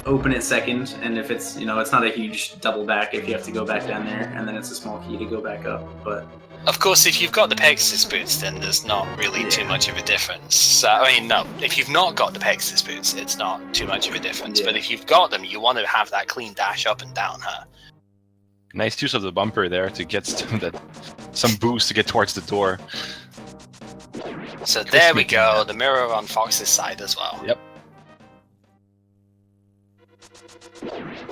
open it second, and if it's it's not a huge double back if you have to go back down there, and then it's a small key to go back up. But Of course, if you've got the Pegasus boots, then there's not really too much of a difference. So, I mean, no, if you've not got the Pegasus boots, it's not too much of a difference. Yeah. But if you've got them, you want to have that clean dash up and down, huh? Nice use of the bumper there to get some boost to get towards the door. So there we making go, that. the mirror on Fox's side as well. Yep.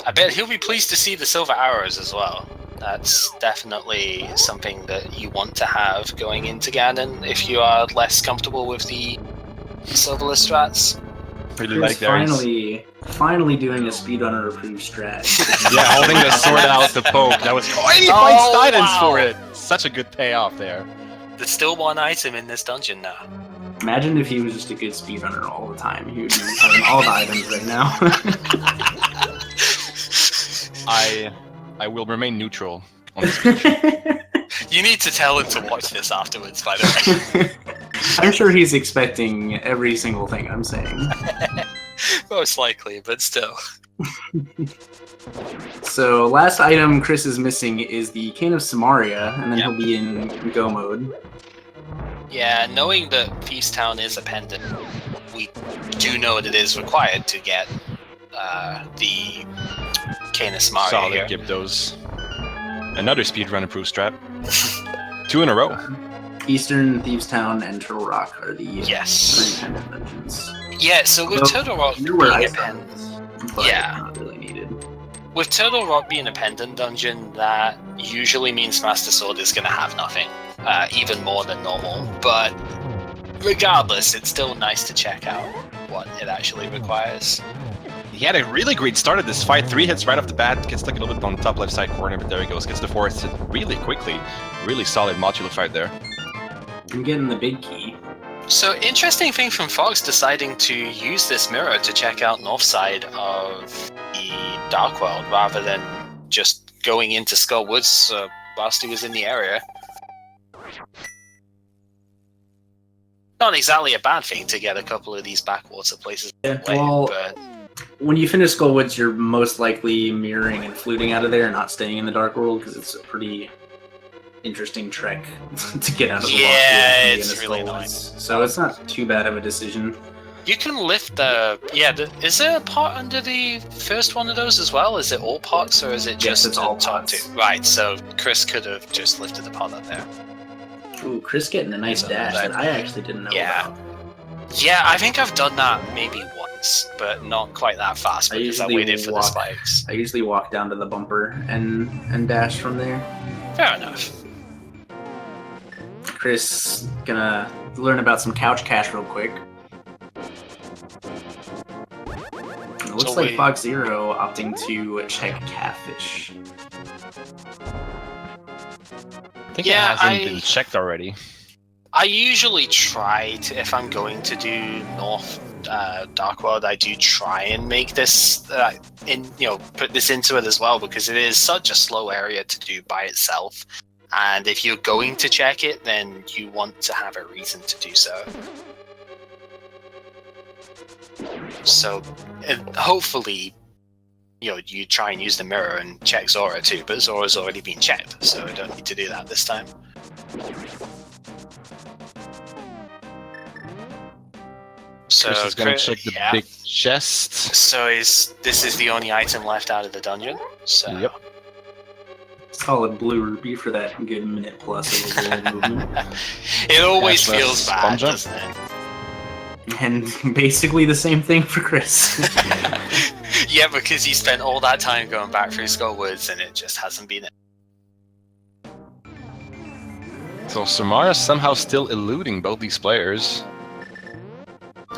I bet he'll be pleased to see the silver arrows as well. That's definitely something that you want to have going into Ganon if you are less comfortable with the silverless strats. Really Chris like there. finally doing a speedrunner approved strat. Yeah, holding the sword out to poke. That was. Oh, and he Oh, finds guidance wow. for it. Such a good payoff there. There's still one item in this dungeon now. Imagine if he was just a good speedrunner all the time. He would be having all the items right now. I will remain neutral on this. You need to tell him to watch this afterwards, by the way. I'm sure he's expecting every single thing I'm saying. Most likely, but still. So, last item Chris is missing is the Cane of Samaria, and then Yep. he'll be in go mode. Yeah, knowing that Peacetown is a pendant, we do know that it is required to get the Canis Mario Solid here. Gyptos. Another speedrun approved strat. 2 in a row. Eastern, Thieves Town, and Turtle Rock are the Yes. three pendant dungeons. Yeah, so with Well, Turtle Rock You're where being I a started, pendant, but Yeah. not really needed. with Turtle Rock being a pendant dungeon, that usually means Master Sword is going to have nothing, even more than normal. But regardless, it's still nice to check out what it actually requires. He had a really great start at this fight. 3 hits right off the bat. Gets like a little bit on the top left side corner, but there he goes. Gets the 4th hit really quickly. Really solid modular fight there. I'm getting the big key. So interesting thing from Fox deciding to use this mirror to check out north side of the Dark World rather than just going into Skull Woods whilst he was in the area. Not exactly a bad thing to get a couple of these backwater places Yeah, away, well, but when you finish Skull Woods, you're most likely mirroring and fluting out of there and not staying in the Dark World because it's a pretty interesting trek to get out of the Yeah, Lost World and be it's in the really Skull annoying. Woods. So it's not too bad of a decision. you can lift the... Yeah, is there a pot under the first one of those as well? Is it all pots or is it Yes, just it's all the top pots. two? Right, so Chris could have just lifted the pot up there. Ooh, Chris getting a nice So dash that- that I actually didn't know Yeah. about. Yeah, I think I've done that maybe once, but not quite that fast I because I usually waited for the walk- spikes. I usually walk down to the bumper and dash from there. Fair enough. Chris gonna learn about some couch cash real quick. It looks So like we- FoxZerro opting to check catfish. I think Yeah, it hasn't I- been checked already. I usually try to, if I'm going to do North Dark World, I do try and make this, put this into it as well because it is such a slow area to do by itself. And if you're going to check it, then you want to have a reason to do so. So, hopefully, you try and use the mirror and check Zora too, but Zora's already been checked, so I don't need to do that this time. So Chris is gonna Chris- check the yeah. big chest. So this is the only item left out of the dungeon. So Yep. Solid blue rupee for that good minute plus of the movement. it always Cashless feels bad, bomb jump. doesn't it? And basically the same thing for Chris. Yeah, because he spent all that time going back through Skull Woods and it just hasn't been it. So Samara somehow still eluding both these players.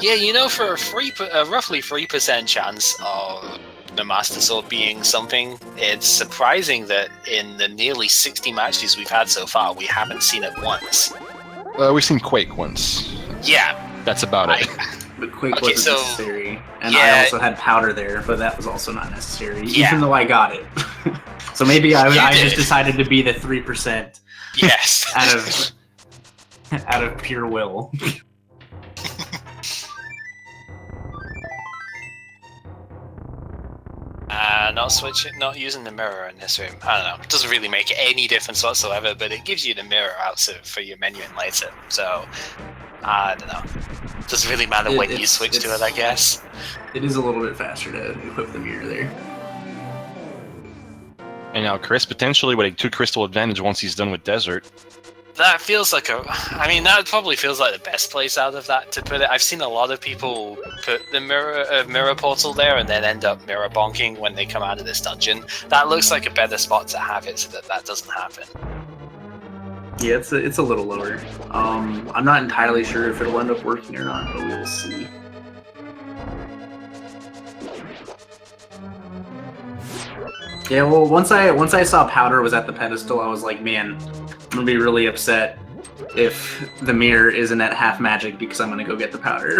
Yeah, for a roughly 3% chance of the Master Sword being something, it's surprising that in the nearly 60 matches we've had so far, we haven't seen it once. We've seen Quake once. Yeah, That's about it. But Quake Okay, wasn't so- necessary. way. And Yeah. I also had powder there, but that was also not necessary, Yeah. even though I got it. So maybe I You just did. decided to be the 3% Yes. out of pure will. Not using the mirror in this room. I don't know. It doesn't really make any difference whatsoever, but it gives you the mirror out for your menuing later. So, I don't know. Doesn't really matter when you switch to it, I guess. It is a little bit faster to equip the mirror there. And now Chris potentially with a 2 crystal advantage once he's done with Desert. That feels like that probably feels like the best place out of that to put it. I've seen a lot of people put the mirror portal there and then end up mirror bonking when they come out of this dungeon. That looks like a better spot to have it so that doesn't happen. Yeah, it's a little lower. I'm not entirely sure if it'll end up working or not, but we will see. Yeah, well, once I saw powder was at the pedestal, I was like, man, I'm gonna be really upset if the mirror isn't at half magic because I'm gonna go get the powder.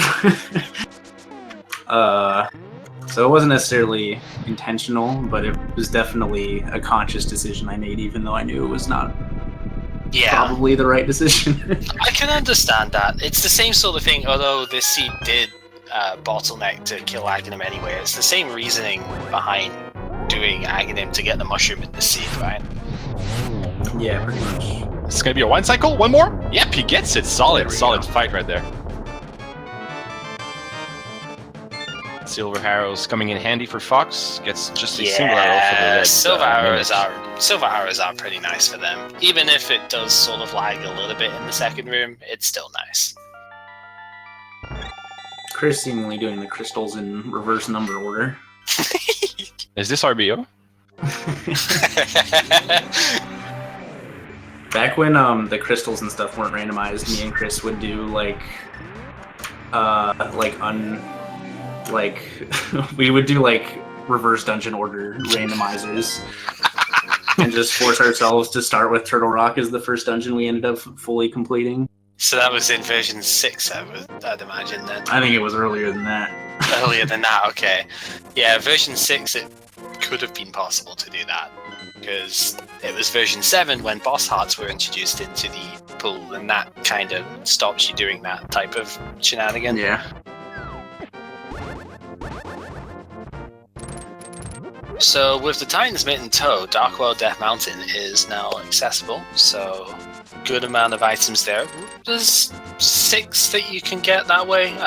So it wasn't necessarily intentional, but it was definitely a conscious decision I made, even though I knew it was not probably the right decision. I can understand that. It's the same sort of thing, although this seed did bottleneck to kill Aghanim anyway. It's the same reasoning behind doing Aghanim to get the mushroom in the seed, right? Yeah, pretty much. It's gonna be a 1 cycle? One more? Yep, he gets it. Solid fight right there. Silver arrows coming in handy for Fox. Gets just a single arrow for the red. Silver arrows are pretty nice for them. Even if it does sort of lag a little bit in the second room, it's still nice. Chris seemingly doing the crystals in reverse number order. Is this RBO? Back when the crystals and stuff weren't randomized, me and Chris would do we would do reverse dungeon order randomizers and just force ourselves to start with Turtle Rock as the first dungeon we ended up fully completing. So that was in version 6, I'd imagine then. I think it was earlier than that. Earlier than that, okay. Yeah, version 6, it could have been possible to do that. Because it was version 7 when boss hearts were introduced into the pool, and that kind of stops you doing that type of shenanigan. Yeah. So with the Titan's Mitt in tow, Darkworld Death Mountain is now accessible, so good amount of items there. There's 6 that you can get that way.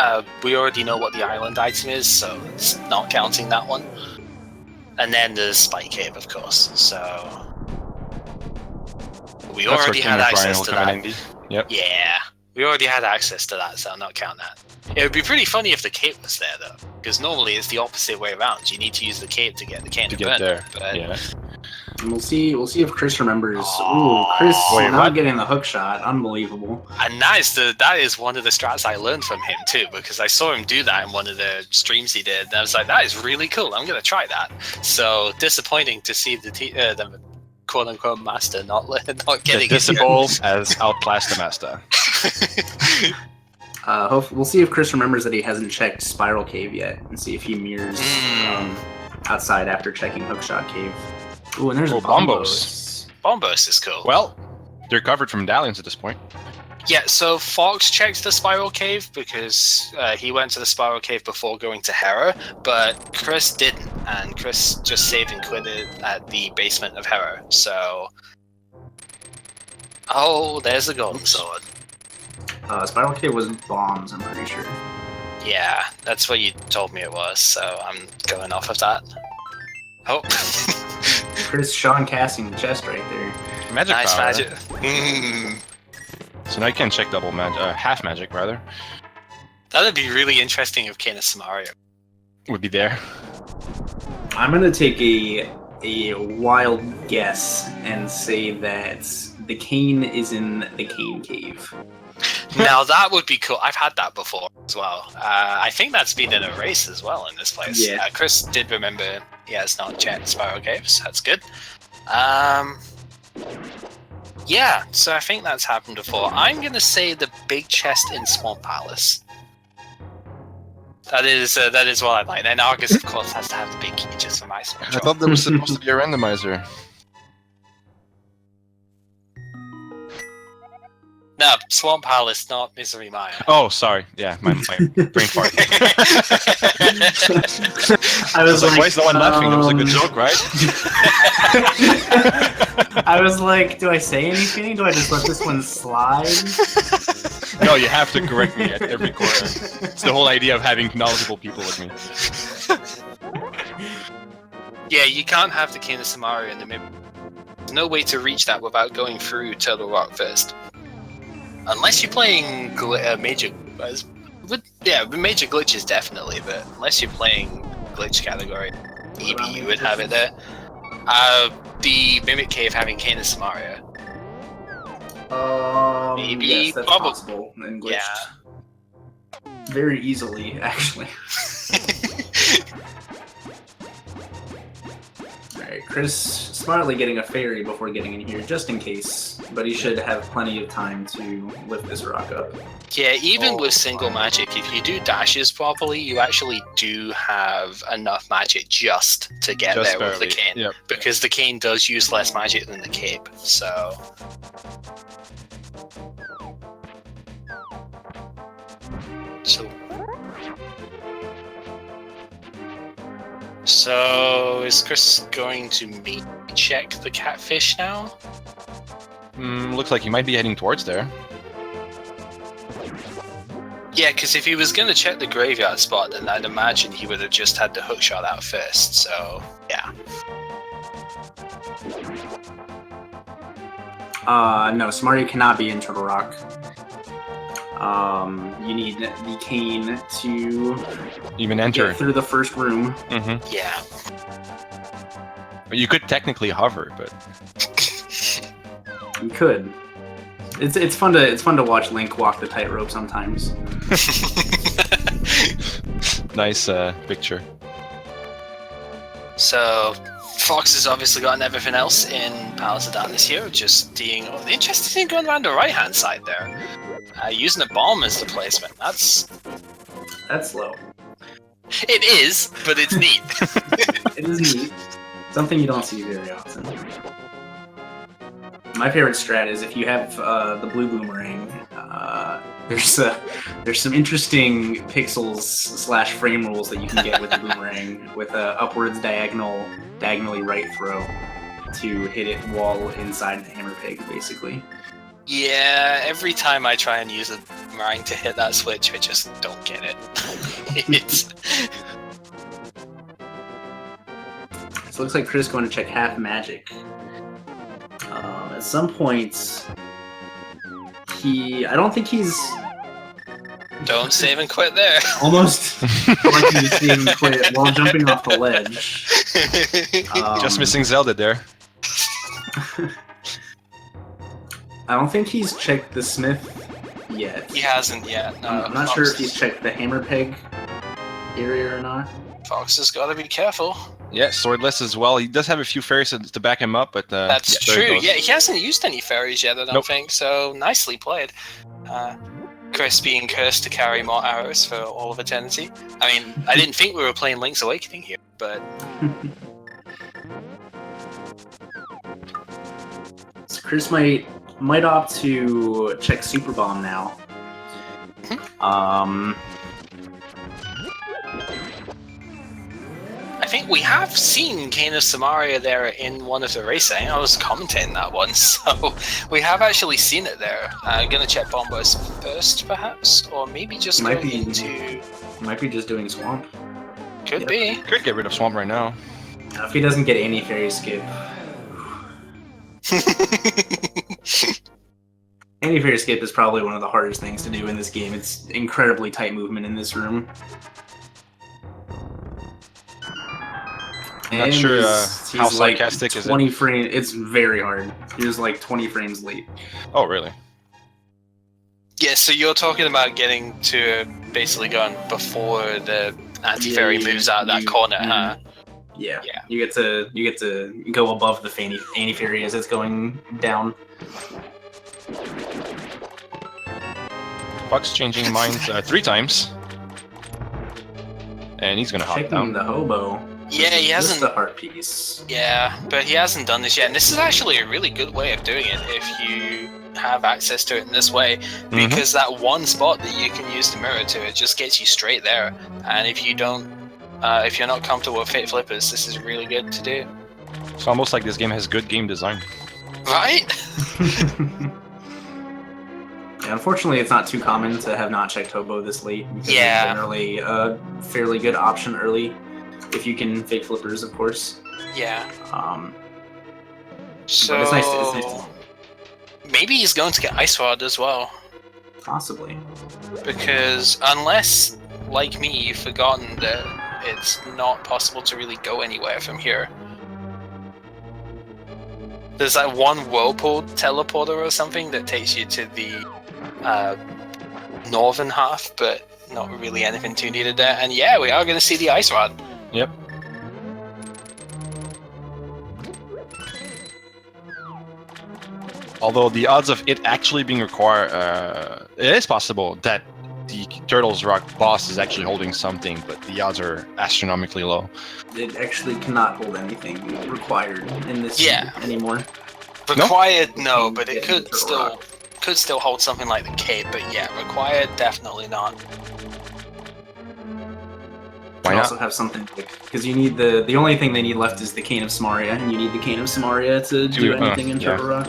We already know what the island item is, so it's not counting that one. And then there's Spike Cave, of course, so we already had access to that. Yep. Yeah, we already had access to that, so I'll not count that. It would be pretty funny if the cape was there, though, because normally it's the opposite way around. You need to use the cape to get the cane to burn. There. But yeah. And we'll see if Chris remembers. Ooh, Chris not getting the hook shot. Unbelievable. And that is one of the strats I learned from him too, because I saw him do that in one of the streams he did, and I was like, that is really cool. I'm gonna try that. So disappointing to see the quote unquote master not getting visible as outclassed the master. We'll see if Chris remembers that he hasn't checked Spiral Cave yet, and see if he mirrors outside after checking Hookshot Cave. Ooh, and there's Bombos. Bombos is cool. Well, they're covered from medallions at this point. Yeah, so Fox checked the Spiral Cave because he went to the Spiral Cave before going to Hera, but Chris didn't, and Chris just saved and quitted at the basement of Hera, so... Oh, there's the golden sword. Spiral Cave was bombs, I'm pretty sure. Yeah, that's what you told me it was, so I'm going off of that. Oh. Chris Sean casting the chest right there. Magic nice power. magic. So now you can check double magic, half magic rather. That would be really interesting if Kane Samaria would be there. I'm gonna take a wild guess and say that the cane is in the Cane Cave. Now that would be cool. I've had that before as well. I think that's been in a race as well in this place. Yeah. Chris did remember he has not checked Spiral Caves. That's good. Yeah, so I think that's happened before. I'm going to say the big chest in Swamp Palace. That is what I like. Then Argus, of course, has to have the big key just for my switch. I thought there was supposed to be a randomizer. No, Swamp Palace, not Misery Mire. Oh, sorry. Yeah, my brain fart. I was like, why is no one laughing? That was a good joke, right? I was like, do I say anything? Do I just let this one slide? No, you have to correct me at every corner. It's the whole idea of having knowledgeable people with me. Yeah, you can't have the King of Samaria in the middle. There's no way to reach that without going through Turtle Rock first. Unless you're playing major... major glitches definitely, but unless you're playing glitch category, maybe you would have it there. The Mimic Cave having King of Samaria. Maybe, yes, that's probably. possible and glitched. Yeah. Very easily, actually. Alright, Chris smartly getting a fairy before getting in here, just in case. But he should have plenty of time to lift this rock up. Yeah, even with single magic, if you do dashes properly, you actually do have enough magic just to get Just there with the barely, cane. yep. Because the cane does use less magic than the cape, so... So is Chris going to check the catfish now? Looks like you might be heading towards there. Yeah, because if he was going to check the graveyard spot, then I'd imagine he would have just had the hookshot out first, so yeah. No, Smarty cannot be in Turtle Rock. You need the cane to Even enter. get through the first room. Mm-hmm. Yeah. You could technically hover, but You could. It's fun to watch Link walk the tightrope sometimes. nice picture. So, Fox has obviously gotten everything else in Palace of Darkness here, just being the interesting thing going around the right-hand side there. Using a bomb as the placement. That's low. It is, but it's neat. It is neat. Something you don't see very often. My favorite strat is if you have the blue boomerang. There's some interesting pixels / frame rules that you can get with the boomerang with a upwards diagonally right throw to hit it while inside the hammer peg, basically. Yeah, every time I try and use a boomerang to hit that switch, I just don't get it. So it looks like Chris is going to check half magic. At some point, I don't think he's... Don't save and quit there. Almost like he's saving quit while jumping off the ledge. Just missing Zelda there. I don't think he's checked the smith yet. He hasn't yet. No, I'm not sure if he's checked the hammer peg area or not. Fox has got to be careful. Yeah, swordless as well. He does have a few fairies to back him up, but that's yeah, true. Yeah, he hasn't used any fairies yet, I don't think. So nicely played. Chris being cursed to carry more arrows for all of eternity. I mean, I didn't think we were playing Link's Awakening here, but So Chris might opt to check Super Bomb now. I think we have seen Cane of Samaria there in one of the races. I think I was commentating that one, so we have actually seen it there. I'm gonna check Bombos first, perhaps, or maybe just Might going be- into. Might be just doing Swamp. Could Yep. be. Could get rid of Swamp right now. If he doesn't get any fairy skip. Any fairy skip is probably one of the hardest things to do in this game. It's incredibly tight movement in this room. I'm not sure he's how like sarcastic is it. 20 frames. It's very hard. He was like 20 frames late. Oh, really? Yeah, so you're talking about getting to basically going before the anti-fairy moves out that corner, huh? Yeah. Yeah. You get to go above the anti-fairy as it's going down. Fox changing minds 3 times. And he's gonna hop Checking down. the hobo. Yeah, he Just hasn't. the heart piece. Yeah, but he hasn't done this yet, and this is actually a really good way of doing it if you have access to it in this way, because that one spot that you can use the mirror to, it just gets you straight there. And if you don't, if you're not comfortable with Fate Flippers, this is really good to do. It's almost like this game has good game design. Right? Yeah, unfortunately, it's not too common to have not checked hobo this late. Because Yeah. It's generally a fairly good option early, if you can Fate Flippers, of course. Yeah. It's So nice to- maybe he's going to get Ice Rod as well, Possibly. because unless, like me, you've forgotten that it's not possible to really go anywhere from here. There's that one whirlpool teleporter or something that takes you to the northern half, but not really anything too needed there. And yeah, we are going to see the Ice Rod. Yep. Although the odds of it actually being required, it is possible that the Turtles Rock boss is actually holding something, but the odds are astronomically low. It actually cannot hold anything required in this anymore. Required, no, but it Yeah, could still hold something like the cape. But yeah, required, definitely not. Why You not? also have something because you need the only thing they need left is the Cane of Samaria, and you need the Cane of Samaria to do anything in Turtle Rock.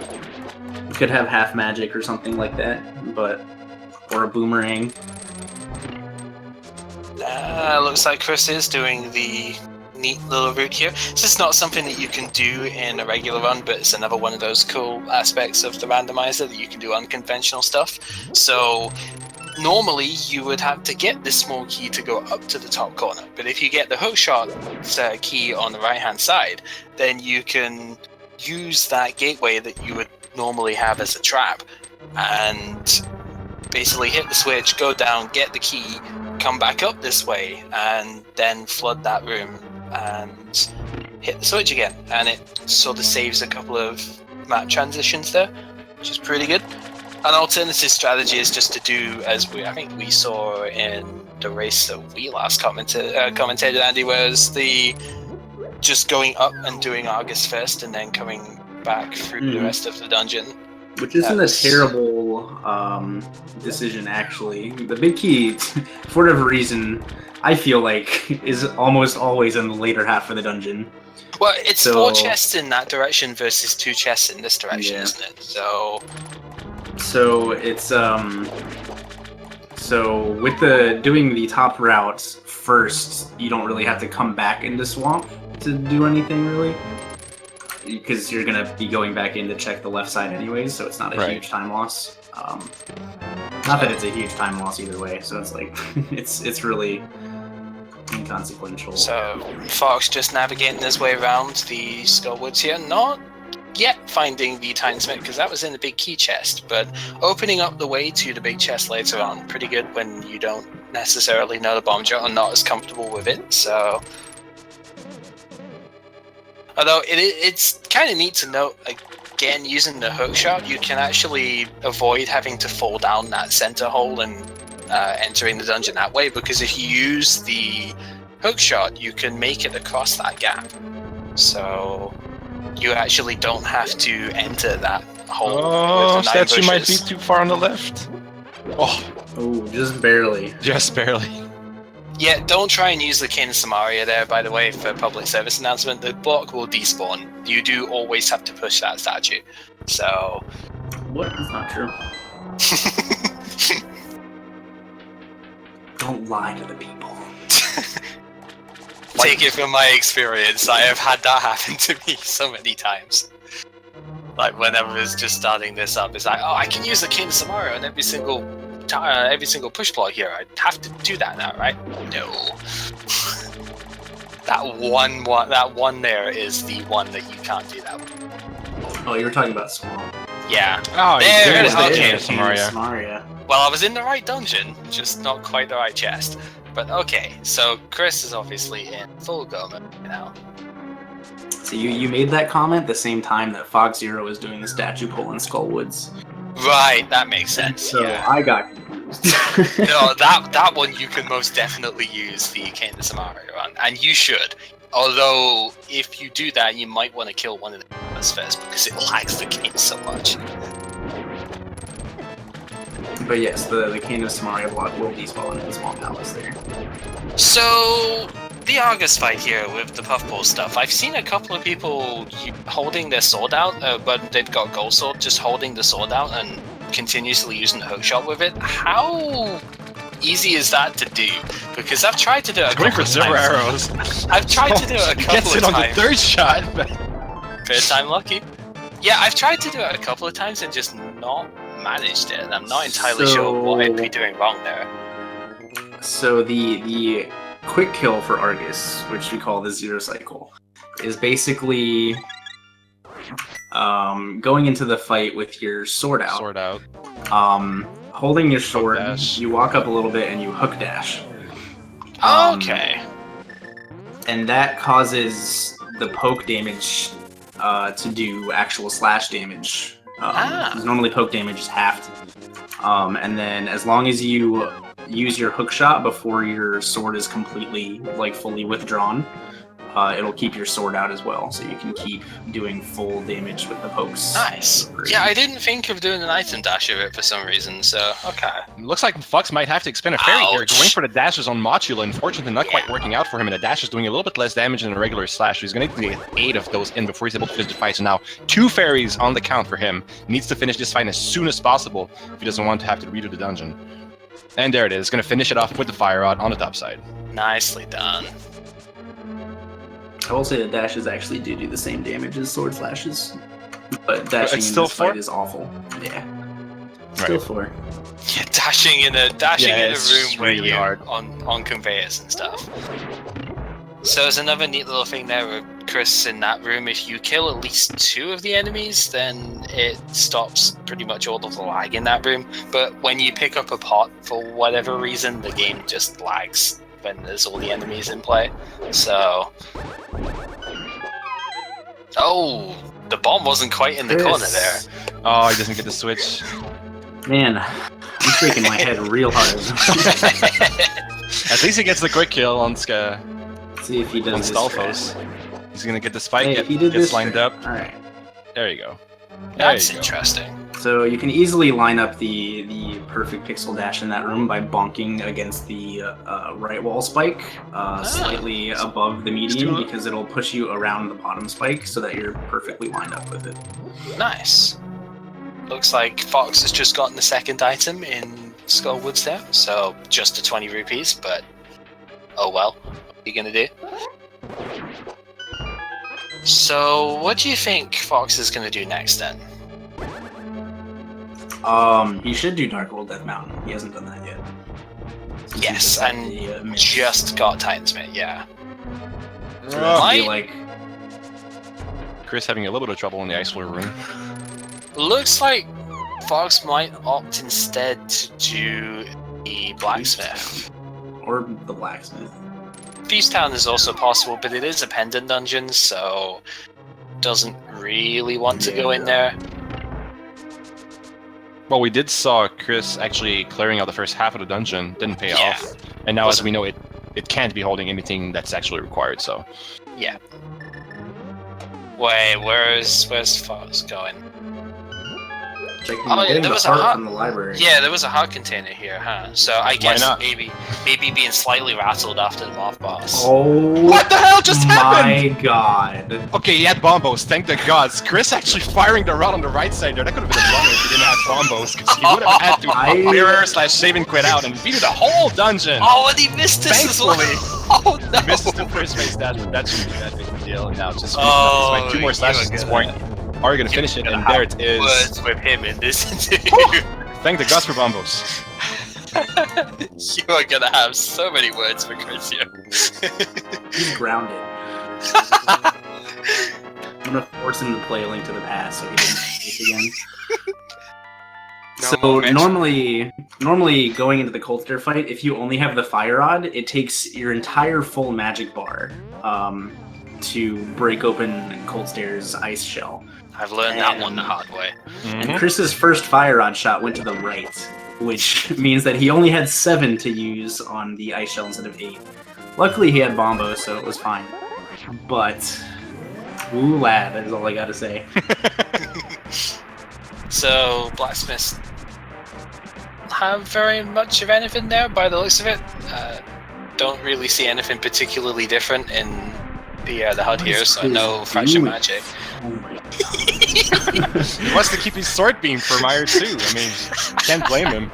You could have half magic or something like that, or a boomerang. Looks like Chris is doing the neat little route here. This is not something that you can do in a regular run, but it's another one of those cool aspects of the randomizer that you can do unconventional stuff. So normally you would have to get this small key to go up to the top corner, but if you get the hookshot key on the right hand side, then you can use that gateway that you would normally have as a trap and basically hit the switch, go down, get the key, come back up this way, and then flood that room and hit the switch again, and it sort of saves a couple of map transitions there, which is pretty good. An alternative strategy is just to do as I think we saw in the race that we last commentated, Andy, was the just going up and doing Argus first and then coming back through the rest of the dungeon. Which isn't a terrible decision, actually. The big key, for whatever reason, I feel like is almost always in the later half of the dungeon. Well, it's 4 chests in that direction versus 2 chests in this direction, isn't it? So it's so with doing the top route first, you don't really have to come back into Swamp to do anything really, because you're gonna be going back in to check the left side anyways, so it's not a huge time loss. Not that it's a huge time loss either way, so it's like it's really inconsequential. So Fox just navigating his way around the Skullwoods here, not yet finding the Tinesmith because that was in the big key chest, but opening up the way to the big chest later on. Pretty good when you don't necessarily know the bomb jet or not as comfortable with it. So, although it's kind of neat to note, again, using the hook shot, you can actually avoid having to fall down that center hole and entering the dungeon that way, because if you use the hook shot, you can make it across that gap. So you actually don't have to enter that hole. Oh, statue might be too far on the left. Oh, just barely. Just barely. Yeah, don't try and use the Cane of Samaria there, by the way, for public service announcement. The block will despawn. You do always have to push that statue. So... What? That's not true. Don't lie to the people. Take it from my experience. I have had that happen to me so many times. Like, whenever it's just starting this up, it's like, oh, I can use the Cane of Samaria on every single push block here. I have to do that now, right? No. that one there is the one that you can't do that with. Oh, you were talking about Swamp. Yeah. Oh, there it is. the Okay. Cane of Samaria. Well, I was in the right dungeon, just not quite the right chest. But okay, so Chris is obviously in full Goma now. So you made that comment the same time that FoxZerro was doing the statue pull in Skullwoods. Right, that makes sense. So yeah. I got confused. No, that one you can most definitely use the Cane of Samaria on, and you should. Although, if you do that, you might want to kill one of the guys first because it lags the game so much. But yes, the Cane of Samaria block will despawn in the small palace there. So, the Argus fight here with the puffball stuff, I've seen a couple of people holding their sword out, but they've got gold sword, just holding the sword out and continuously using the hookshot with it. How easy is that to do? Because I've tried to do it a couple of times. Going for 0 arrows. I've tried to do it a couple Gets of it on times. the 3rd shot. Third time lucky. Yeah, I've tried to do it a couple of times and just not managed it, and I'm not entirely sure what I'd be doing wrong there. So the quick kill for Argus, which we call the 0 cycle, is basically going into the fight with your sword out. Sword out. Holding your sword, dash. you walk up a little bit and you hook dash. Okay. And that causes the poke damage to do actual slash damage. Because normally poke damage is halved. And then as long as you use your hook shot before your sword is completely, like, fully withdrawn, it'll keep your sword out as well, so you can keep doing full damage with the pokes. Nice. Yeah, I didn't think of doing an item dash of it for some reason, so okay. Looks like Fox might have to expend a fairy here. Ouch. Going for the dashes on Modula, unfortunately not quite working out for him, and the dash is doing a little bit less damage than a regular slash. He's going to need to get 8 of those in before he's able to finish the fight. So now 2 fairies on the count for him. Needs to finish this fight as soon as possible if he doesn't want to have to redo the dungeon. And there it is. Going to finish it off with the fire rod on the top side. Nicely done. I will say that dashes actually do the same damage as sword slashes, but dashing it's in still this fight 4? is awful. Yeah, Right. still 4. Yeah, dashing in a it's room where really you hard. on conveyors and stuff. So there's another neat little thing there with Chris in that room. If you kill at least 2 of the enemies, then it stops pretty much all of the lag in that room. But when you pick up a pot, for whatever reason, the game just lags when there's all the enemies in play. So... Oh, the bomb wasn't quite in the corner there. Oh, he doesn't get the switch. Man, I'm shaking my head real hard. At least he gets the quick kill on Ska. Let's see if he does On this Stalfos. strat. He's gonna get the spike, Hey, he did gets this lined strat. up. Alright. There you go. That's interesting. So you can easily line up the perfect pixel dash in that room by bonking against the right wall spike slightly above the median, because it'll push you around the bottom spike so that you're perfectly lined up with it. Nice. Looks like Fox has just gotten the second item in Skullwoods there, so just the 20 rupees, but oh well. What are you gonna do? So, what do you think Fox is gonna do next then? He should do Dark World Death Mountain. He hasn't done that yet. Since he Yes, just had and the, miss. just got Titans-Mate, yeah. So that would be Might- like Chris having a little bit of trouble in the ice floor room. Looks like Fox might opt instead to do the Blacksmith. or the blacksmith. Feast Town is also possible, but it is a pendant dungeon, so doesn't really want to go in there. Well, we did saw Chris actually clearing out the first half of the dungeon. Didn't pay Yeah. off. And now, as we know, it can't be holding anything that's actually required, so... Yeah. Wait, where's Fox going? Checking, Oh, yeah, getting there the was a heart heart- from the library. Yeah, there was a heart container here, huh? So I guess not? maybe being slightly rattled after the moth boss. Oh, What the hell just happened? my god. Okay, he had bombos, thank the gods. Chris actually firing the rod on the right side there. That could have been a bummer if he didn't have bombos, because he would have had to mirror/save and quit out and defeated the whole dungeon. Oh, and he missed this as well. Thankfully. Oh no! He missed his first phase dash, but that shouldn't be that big of a deal. And now it's just Oh, like 2 more slashes at this point. Are you gonna finish it? And there it is. Words with him in this interview. Thank the gods for bombos. You are gonna have so many words for Chris here. He's grounded. I'm gonna force him to play A Link to the Past so he doesn't do this again. No So more mention. normally going into the Coldstare fight, if you only have the Fire Rod, it takes your entire full magic bar to break open Coldstare's ice shell. I've learned that one the hard way. And Chris's first Fire Rod shot went to the right. which means that he only had 7 to use on the ice shell instead of 8. Luckily, he had Bombo, so it was fine. But, ooh, lad, that is all I gotta say. So, blacksmiths have very much of anything there by the looks of it. Don't really see anything particularly different in the HUD here, so no fraction magic. Oh my god. He wants to keep his sword beam for Myers too. I mean, can't blame him.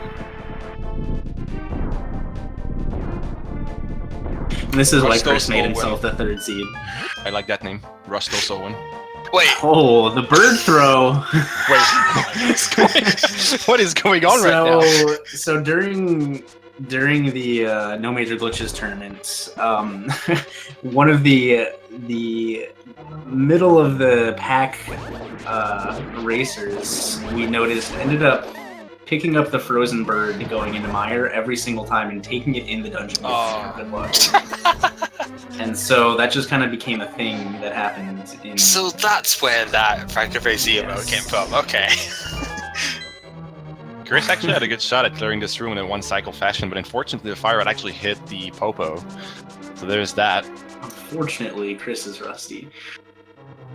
This is why Chris ChristosOwen. made himself the 3rd seed. I like that name, ChristosOwen. Wait, Oh, the bird throw! Wait, what is going on right now? So during the No Major Glitches tournament, one of the middle of the pack racers we noticed ended up picking up the frozen bird going into mire every single time and taking it in the dungeon. Good luck. And so that just kind of became a thing that happened in. so that's where that FrancoFaceZero came from. Okay. Chris actually had a good shot at clearing this room in a one-cycle fashion, but unfortunately the fire rod actually hit the Popo. So there's that. Unfortunately, Chris is rusty.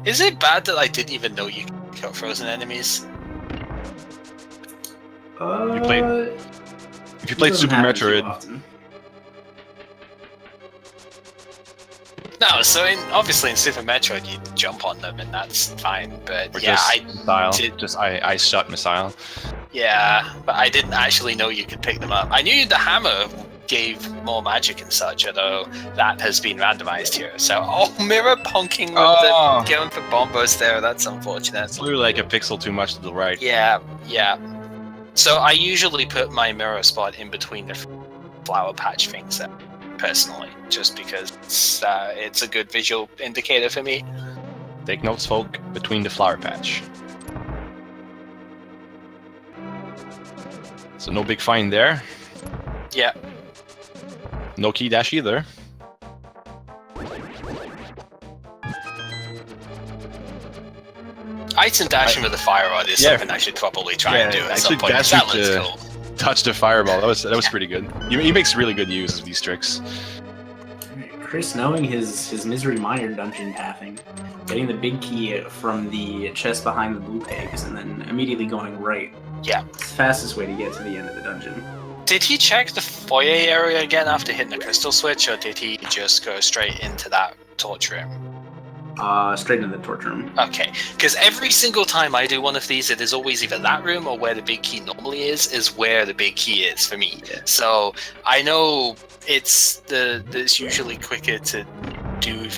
Is it bad that I didn't even know you could kill frozen enemies? If you played Super Metroid, No, so obviously in Super Metroid you jump on them and that's fine, but or yeah, I shot missile. Yeah, but I didn't actually know you could pick them up. I knew the hammer gave more magic and such, although that has been randomized here. So, mirror punking with the going for bombos there, that's unfortunate. It's literally like a pixel too much to the right. Yeah. So I usually put my mirror spot in between the flower patch things there, personally, just because it's a good visual indicator for me. Take notes, folk, between the flower patch. So no big find there. Yeah. No key dash either. Item dashing with the fire rod is something I should probably try and do at some point. That looks cool. Touch the fireball. That was pretty good. He makes really good use of these tricks. Chris, knowing his Misery Mire dungeon pathing, getting the big key from the chest behind the blue pegs, and then immediately going right. Yeah. It's the fastest way to get to the end of the dungeon. Did he check the foyer area again after hitting the crystal switch, or did he just go straight into that torch room? Straight into the torch room. Okay, because every single time I do one of these, it is always either that room or where the big key normally is where the big key is for me. Yeah. So I know it's usually quicker to do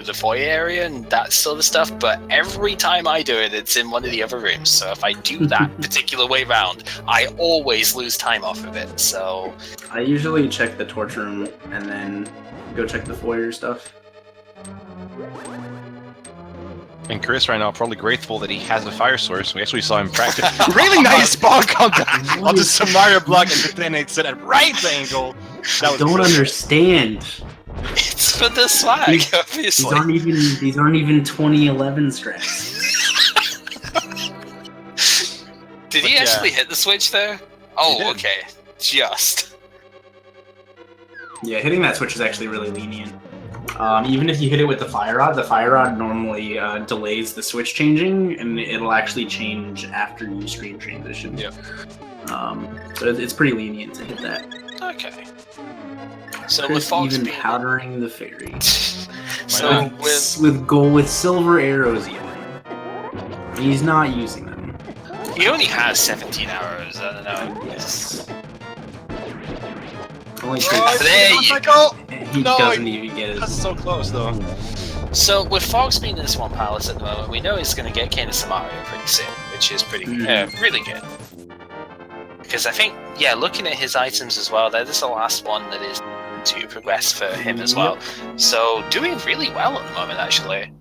the foyer area and that sort of stuff, but every time I do it, it's in one of the other rooms. So if I do that particular way round, I always lose time off of it. So I usually check the torch room and then go check the foyer stuff. And Chris right now probably grateful that he has a fire source. We actually saw him practice. Really nice bonk on the Samara block, and then it's at a right angle. I don't understand. It's for the swag, obviously. These aren't even 2011 strats. Did he actually hit the switch there? Oh, okay. Just. Yeah, hitting that switch is actually really lenient. Even if you hit it with the fire rod normally delays the switch changing, and it'll actually change after you stream transition. Yeah. So it's pretty lenient to hit that. Okay. So Chris with Fox even being powdering the fairy. so with silver arrows even. He's not using them. he only has 17 arrows. I don't know. Yes. Only he doesn't even get it. That's so close though. So with Fox being in the Swamp Palace at the moment, we know he's going to get Cane of Samaria pretty soon, which is pretty really good. Because I think, looking at his items as well, that is the last one that is to progress for him as well. So doing really well at the moment, actually.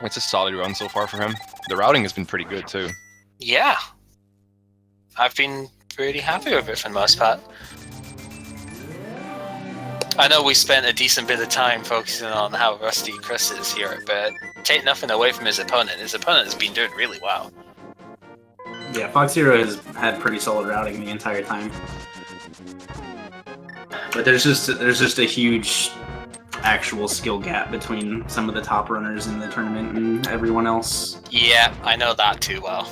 It's a solid run so far for him. The routing has been pretty good too. Yeah. I've been pretty happy with it for the most part. I know we spent a decent bit of time focusing on how rusty Chris is here, but take nothing away from his opponent. His opponent has been doing really well. Yeah, FoxZerro has had pretty solid routing the entire time. But there's just a huge actual skill gap between some of the top runners in the tournament and everyone else. Yeah, I know that too well.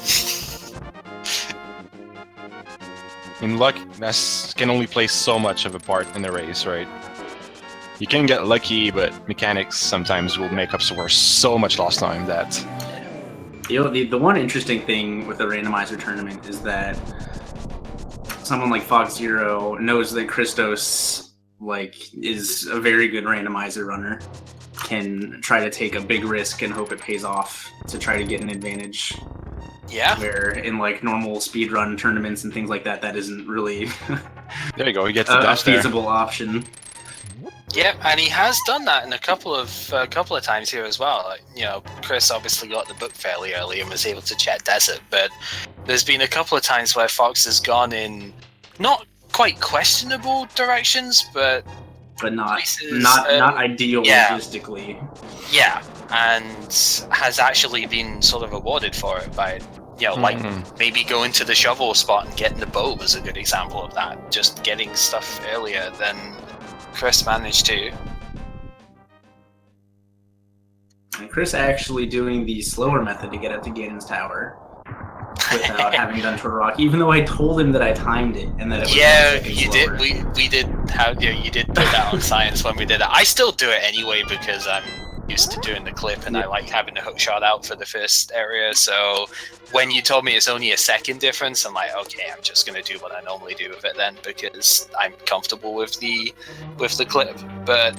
I mean, luck can only play so much of a part in the race, right? You can get lucky, but mechanics sometimes will make up for so much lost time that... The one interesting thing with the randomizer tournament is that someone like FoxZerro knows that Christos is a very good randomizer runner, can try to take a big risk and hope it pays off to try to get an advantage. Yeah. Where in normal speedrun tournaments and things like that, that isn't really there you go, you get the a feasible option. Yeah, and he has done that in a couple of times here as well. Chris obviously got the book fairly early and was able to check Desert, but there's been a couple of times where Fox has gone in not quite questionable directions, but not places, not ideal logistically. Yeah, and has actually been sort of rewarded for it by maybe going to the shovel spot and getting the bow was a good example of that. Just getting stuff earlier than Chris managed to. And Chris actually doing the slower method to get up to Ganon's tower without having done Tour Rock, even though I told him that I timed it and that it was you slower. did. We did have you did put that on science when we did it. I still do it anyway because I'm used to doing the clip and I like having the hook shot out for the first area. So when you told me it's only a second difference, I'm like, okay, I'm just gonna do what I normally do with it then because I'm comfortable with the clip. But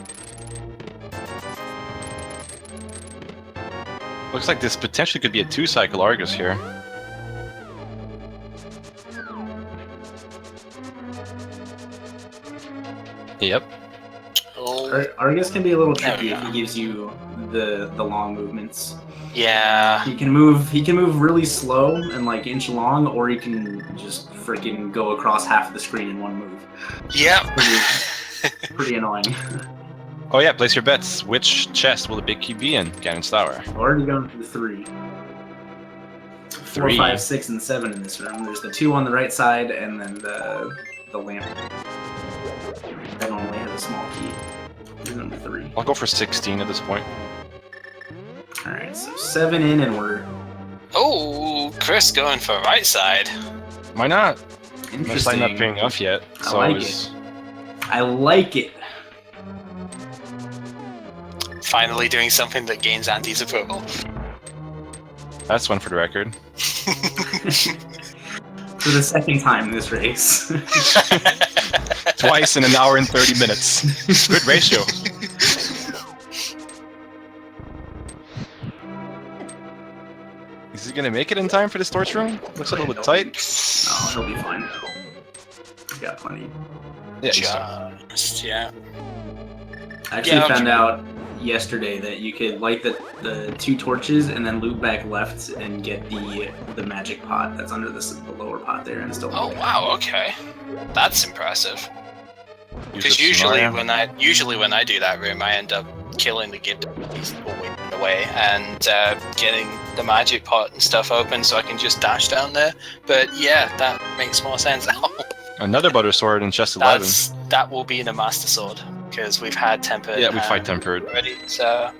looks like this potentially could be a 2-cycle Argus here. Yep. Argus can be a little tricky if he gives you the long movements. Yeah. He can move really slow and inch long, or he can just freaking go across half of the screen in one move. Yep. Pretty annoying. Oh yeah, place your bets. Which chest will the big key be in? Ganon's Tower. Already going for the 3. 4, 5, 6, and 7 in this room. There's the 2 on the right side, and then the lamp. That only has a small key. Here's number 3. I'll go for 16 at this point. Alright, so 7 in, and we're... Oh, Chris going for right side. Why not? Interesting. My side not paying off yet. So I like it. Finally doing something that gains Andy's approval. That's one for the record. For the second time in this race. Twice in an hour and 30 minutes. Good ratio. Is he gonna make it in time for this torch room? Looks a little bit tight. No, he'll be fine. He's got plenty. Yeah, Yeah. I actually found out yesterday that you could light the 2 torches and then loop back left and get the magic pot that's under the lower pot there and still. Oh wow, okay, that's impressive. Because Use usually when I do that room, I end up killing the gift in the way and getting the magic pot and stuff open so I can just dash down there. But yeah, that makes more sense. Another butter sword in chest 11. That will be in a master sword because we've had tempered. Yeah, we fight tempered already. So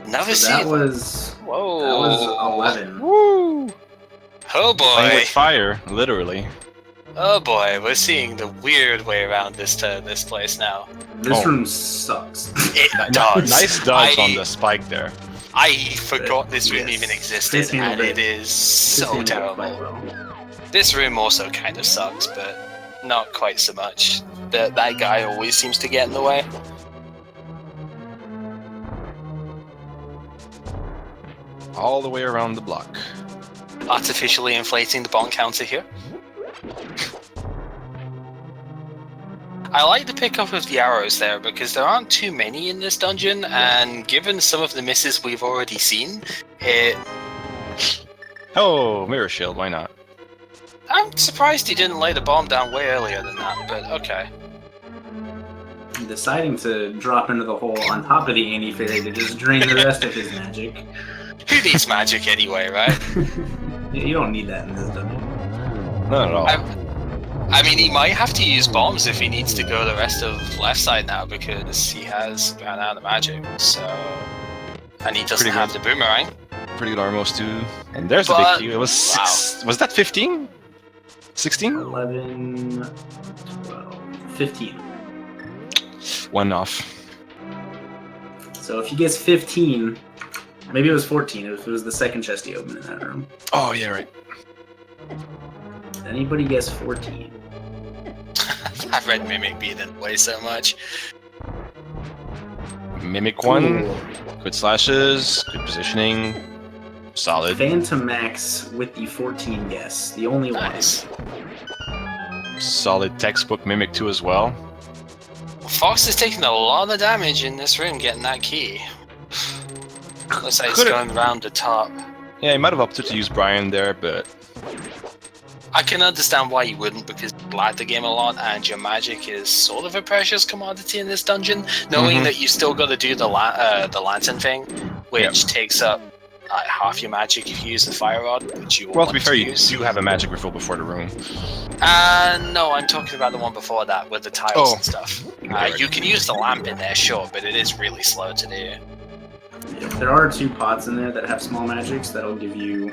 never So seen. that was 11. Woo! Oh Playing boy! with fire, literally. Oh boy! We're seeing the weird way around this place now. This room sucks. It does. Nice dodge on the spike there. I forgot this room Yes. even existed, and it is so terrible. This room also kind of sucks, but not quite so much. That guy always seems to get in the way. All the way around the block. Artificially inflating the bond counter here. I like the pickup of the arrows there because there aren't too many in this dungeon, and given some of the misses we've already seen, Oh, mirror shield, why not? I'm surprised he didn't lay the bomb down way earlier than that, but okay. Deciding to drop into the hole on top of the anti-fairy to just drain the rest of his magic. Who needs magic anyway, right? You don't need that in this dungeon. Not at all. I mean, he might have to use bombs if he needs to go the rest of left side now because he has ran out of magic. So, and he doesn't have the boomerang. Pretty good armos too. And there's the big Q. It was 6. Was that 15? 16? 11, 12, 15. 1 off. So if he gets 15, maybe it was 14 if it was the second chest he opened in that room. Oh, yeah, right. Anybody guess 14? I've read Mimic being in the way so much. Mimic 1. Ooh. Good slashes. Good positioning. Solid. Phantom Max with the 14 guess. The only Nice. one. Solid textbook Mimic 2 as well. Fox is taking a lot of damage in this room getting that key. Looks like it's Could've- going round the top. Yeah, he might have opted to use Brian there, but I can understand why you wouldn't, because you lag the game a lot and your magic is sort of a precious commodity in this dungeon. Knowing that you still got to do the lantern thing, which takes up half your magic if you use the fire rod, which you well, to be fair, you use. do have a magic refill before the room. No, I'm talking about the one before that with the tiles and stuff. You can use the lamp in there, sure, but it is really slow to do. There are 2 pots in there that have small magics that'll give you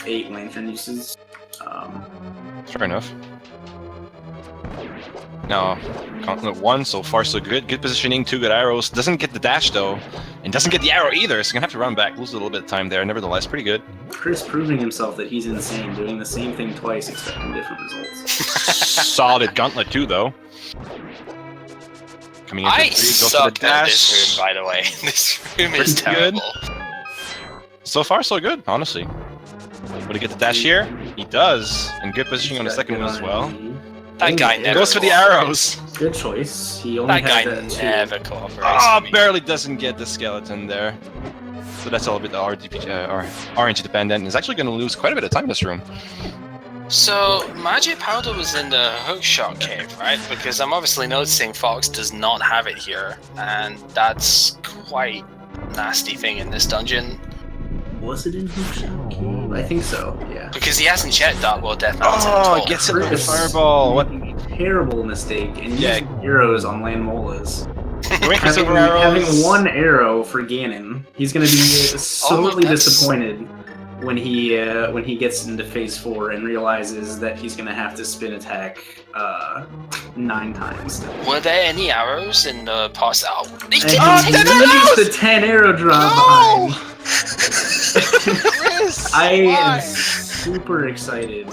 8 lantern uses. Fair enough. No, Continent 1, so far so good. Good positioning, 2 good arrows. Doesn't get the dash though, and doesn't get the arrow either, so gonna have to run back, lose a little bit of time there. Nevertheless, pretty good. Chris proving himself that he's insane, doing the same thing twice, expecting different results. Solid gauntlet too, though. Coming into I 3, goes to suck the at dash. this room, by the way. This room is Pretty good. terrible. So far so good, honestly. Would he get the dash here? He does, and good positioning on the second one as well. That guy never Goes for the cooperates. arrows. Good choice. He only That guy has that 2. never cooperates. Oh, with me. barely doesn't get the skeleton there. So that's a little bit RNG dependent. He's actually going to lose quite a bit of time in this room. So, Magic Powder was in the Hookshot Cave, right? Because I'm obviously noticing Fox does not have it here, and that's quite a nasty thing in this dungeon. Was it in Hookshot Cave? I think so, yeah. Because he hasn't checked Dark World Death Mountain at Oh, all. it gets hit with the Chris. fireball. What? Terrible mistake, and Yeah. using arrows on land molas. Going for silver Having arrows. 1 arrow for Ganon, he's going to be sorely that's- disappointed when he gets into phase 4 and realizes that he's going to have to spin attack 9 times. Were there any arrows in the past? Oh, he And didn't he take the used arrows! the 10 arrow drop No! behind. Chris, I am why? super excited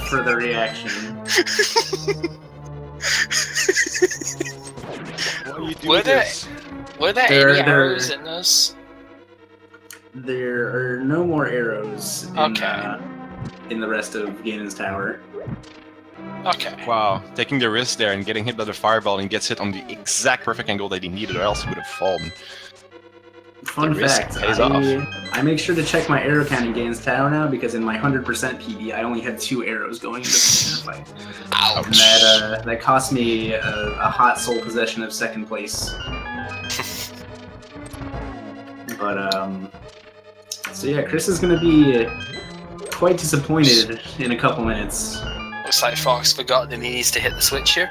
for the reaction. What do you do Were with there- this? Were there There- any there- arrows in this? There are no more arrows in the rest of Ganon's tower. Okay. Wow, taking the risk there and getting hit by the fireball and gets hit on the exact perfect angle that he needed, or else he would have fallen. Fun The risk fact, pays off. I make sure to check my arrow count in Ganon's tower now because in my 100% PB, I only had 2 arrows going into the fight. Ouch. And that cost me a hot soul possession of 2nd place. But, so yeah, Chris is going to be quite disappointed in a couple minutes. Looks like Fox forgot that he needs to hit the switch here.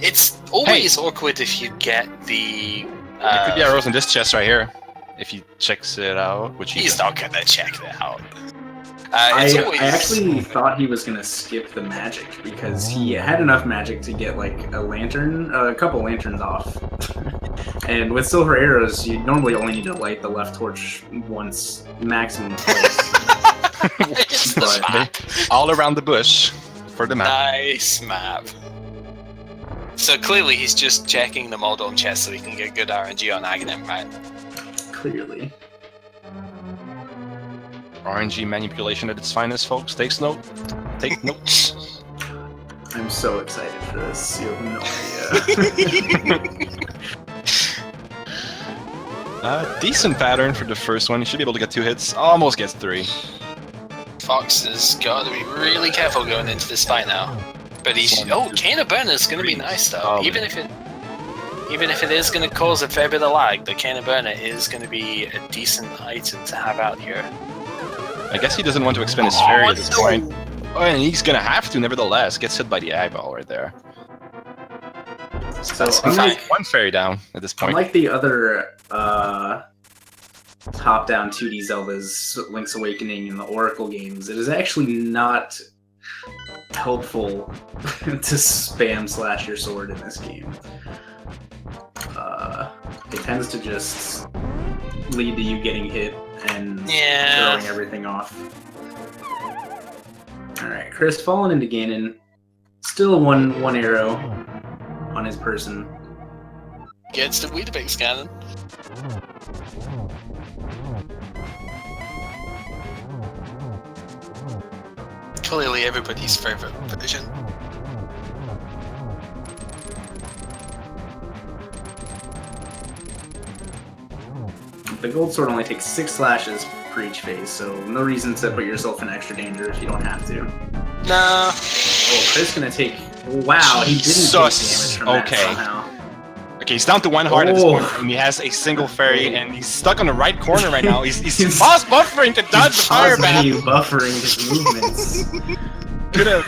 It's always awkward if you get the... There could be arrows in this chest right here, if he checks it out, which He's not gonna check that out. I Always... actually thought he was going to skip the magic because he had enough magic to get like a couple lanterns off. And with silver arrows, you normally only need to light the left torch once, maximum twice. It's the But- map. all around the bush for the map. Nice map. So clearly he's just checking the Moldome chest so he can get good RNG on Aghanim, right? Clearly. RNG manipulation at its finest, folks. Take notes. I'm so excited for this. You have no idea. Decent pattern for the first one. You should be able to get 2 hits. Almost gets 3. Fox has got to be really careful going into this fight now. But he's... Oh, Cane of Burner is going to be nice though. Oh, Even if it is going to cause a fair bit of lag, the Cane of Burner is going to be a decent item to have out here. I guess he doesn't want to expend his fairy at this point. Oh, and he's gonna have to, nevertheless. Gets hit by the eyeball right there. So That's unlike, one fairy down at this point. unlike the other top-down 2D Zeldas, Link's Awakening and the Oracle games, it is actually not helpful to spam slash your sword in this game. It tends to just lead to you getting hit and throwing everything off. Alright, Chris falling into Ganon. Still one arrow on his person. Gets the Weetabix cannon. Clearly everybody's favorite version. The gold sword only takes 6 slashes per each phase, so no reason to put yourself in extra danger if you don't have to. Nah. Oh, Chris gonna take... Wow, he didn't take damage from that somehow. Okay, he's down to 1 heart at this point, and he has a single fairy, and he's stuck on the right corner right now. He's fast buffering to dodge the fire bath. Buffering his movements.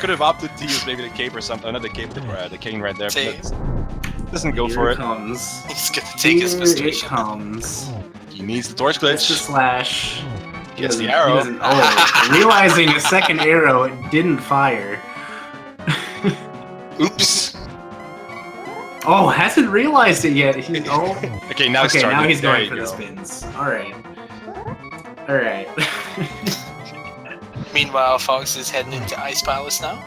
Could have opted to use maybe the cape or something. Another cape, the cane right there. But doesn't go for it. Comes. He's gonna take his frustration. It comes. He needs the torch glitch. Gets the slash. Gets the arrow. Realizing a second arrow didn't fire. Oops. Oh, hasn't realized it yet. Okay, now he's going for the spins. Alright. Alright. Meanwhile, Fox is heading into Ice Palace now.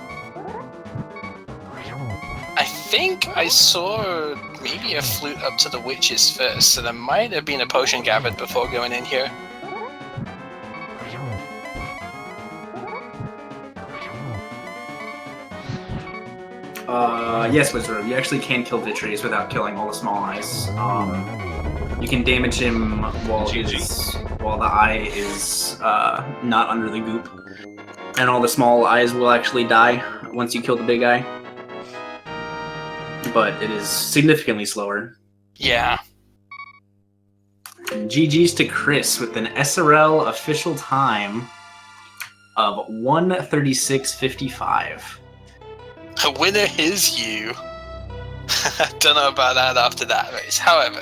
I think I saw maybe a flute up to the witches first, so there might have been a potion gathered before going in here. Yes, Wizard, you actually can kill Vitreous without killing all the small eyes. You can damage him while the eye is not under the goop. And all the small eyes will actually die once you kill the big eye. But it is significantly slower. Yeah. And GG's to Chris with an SRL official time of 1:36.55. The winner is you. Don't know about that after that race. However,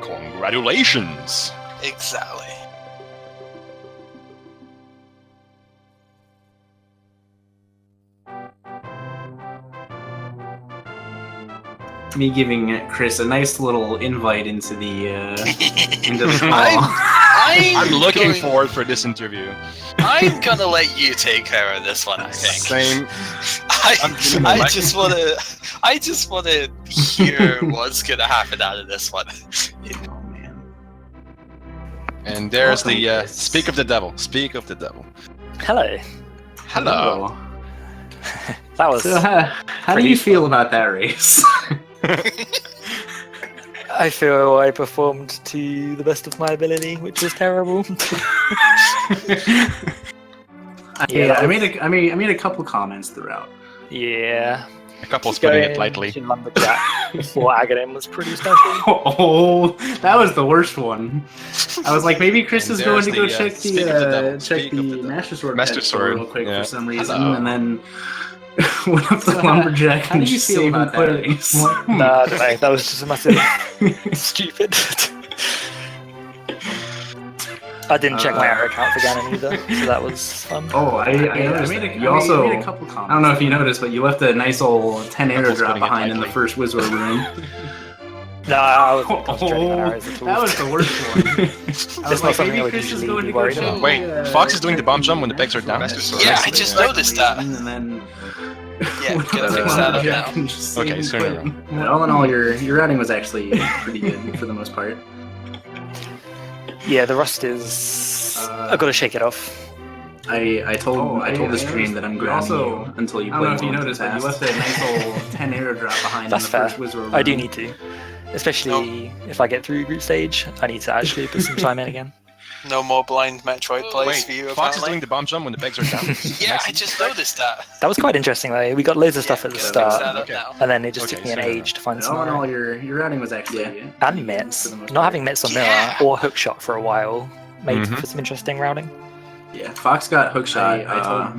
congratulations. Exactly. Me giving Chris a nice little invite into the call. I'm looking forward for this interview. I'm gonna let you take care of this one, I think. Same. I just wanna hear what's gonna happen out of this one. Oh man. And there's the speak of the devil. Speak of the devil. Hello. Hello. That was. So, how do you feel about that race? I feel I performed to the best of my ability, which was terrible. I made a couple comments throughout. Yeah. A couple's putting it lightly. Lumberjack before Aghanim was pretty special. Oh, that was the worst one. I was like, maybe Chris is going to go check the Master Sword real quick for some reason, and then went up to Lumberjack. How did you feel about that? Nah, that was just a massive stupid. I didn't check my Arrow account for Ganon either, so that was fun. Oh, I made a couple comments. I don't know if you noticed, but you left a nice old 10 arrow drop behind in the first Wizard room. No, I wasn't concentrating on arrows at all. That was the worst one. That's not something I would usually be worried about. Wait, Fox is doing the bomb jump when the pegs are down? Yeah, I just noticed that. And then... Yeah, gonna fix that up now. Okay, so all in all, your routing was actually pretty good for the most part. Yeah, the rust is. I've got to shake it off. I told the stream that I'm grounding you until you play. I don't know if you noticed, but you left a nice old 10 arrow drop behind. That's in the fair. First Wizard I do need to, especially if I get through group stage. I need to actually put some time in again. No more blind Metroid plays for you, Fox apparently. is doing the bomb jump when the pegs are down. Yeah, I just noticed that. That was quite interesting though. We got loads of stuff at the start, Now. and then it just took me an age to find some. All in all, your routing was actually And mitts. Not having mitts on mirror or hookshot for a while made for some interesting routing. Yeah, Fox got hookshot.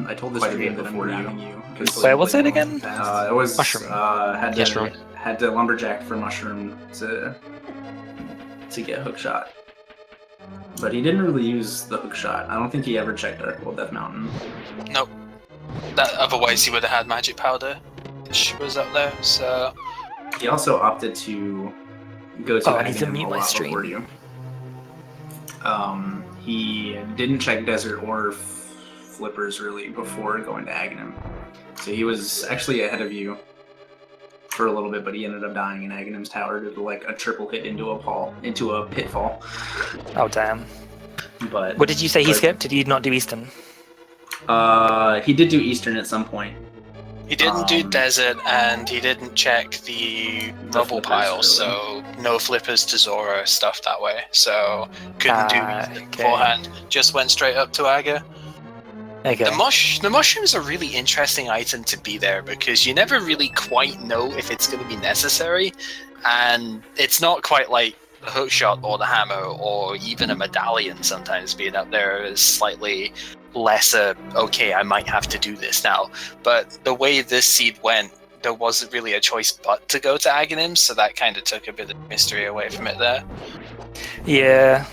I told this quite a review bit that I'm before grabbing you. you. Where was it again? It was Mushroom. Mushroom. Had to lumberjack for mushroom to get hookshot. But he didn't really use the hookshot. I don't think he ever checked Dark World Death Mountain. Nope. Otherwise, he would have had magic powder, which was up there. So He also opted to go to I need to Aghanim mute a my lot stream. before you. He didn't check Desert or Flippers really before going to Aghanim. So he was actually ahead of you for a little bit, but he ended up dying in Aghanim's tower due to like a triple hit into a pitfall. Oh damn. But What did you say he skipped? Did he not do Eastern? he did do Eastern at some point. he didn't do desert, and he didn't check the rubble flippers, pile. really. So no flippers to Zora stuff that way. So couldn't do Eastern okay. beforehand. Just went straight up to Aga. Okay. The mushroom's a really interesting item to be there because you never really quite know if it's going to be necessary, and it's not quite like the hookshot or the hammer or even a medallion sometimes being up there is slightly lesser. Okay, I might have to do this now, but the way this seed went, there wasn't really a choice but to go to Aghanim, so that kind of took a bit of mystery away from it there. Yeah.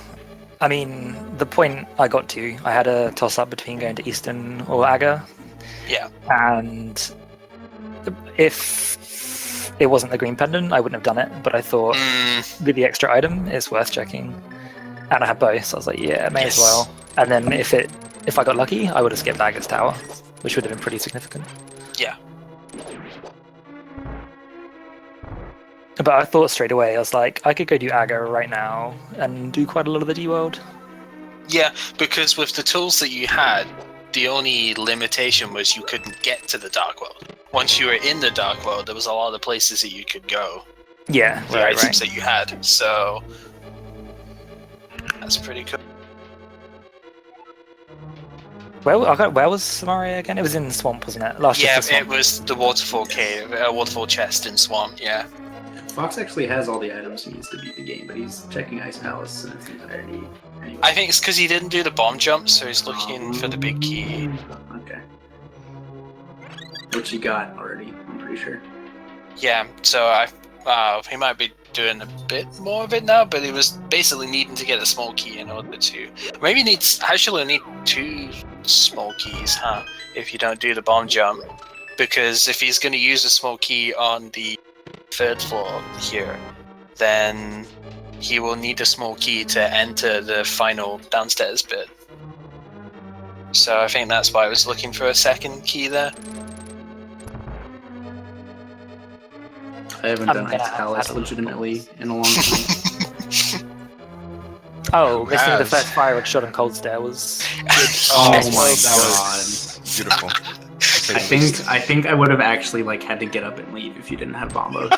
I mean, the point I got to, I had a toss-up between going to Eastern or Aga. Yeah. And if it wasn't the green pendant, I wouldn't have done it. But I thought, with the extra item, it's worth checking. And I had both, so I was like, yeah, may as well. And then if I got lucky, I would have skipped Aga's tower, which would have been pretty significant. Yeah. But I thought straight away, I was like, I could go do Aga right now and do quite a lot of the D-World. Yeah, because with the tools that you had, the only limitation was you couldn't get to the Dark World. Once you were in the Dark World, there was a lot of places that you could go. Yeah, The items that you had, so that's pretty cool. Where was Samaria again? It was in Swamp, wasn't it? Yeah, Swamp. it was the waterfall cave, waterfall chest in Swamp. Yeah. Fox actually has all the items he needs to beat the game, but he's checking Ice Palace in its entirety. Anyway. I think it's because he didn't do the bomb jump, so he's looking for the big key. Okay. Which you got already, I'm pretty sure. Yeah, so he might be doing a bit more of it now, but he was basically needing to get a small key in order to. Maybe actually need 2 small keys, huh? If you don't do the bomb jump, because if he's going to use a small key on the 3rd floor here, then he will need a small key to enter the final downstairs bit. So I think that's why I was looking for a 2nd key there. I haven't done Ice Palace legitimately in a long time. Oh, missing the Raz. first fire shot on Cold Stair was. Oh That my was beautiful. I think I would have actually like had to get up and leave if you didn't have bombos.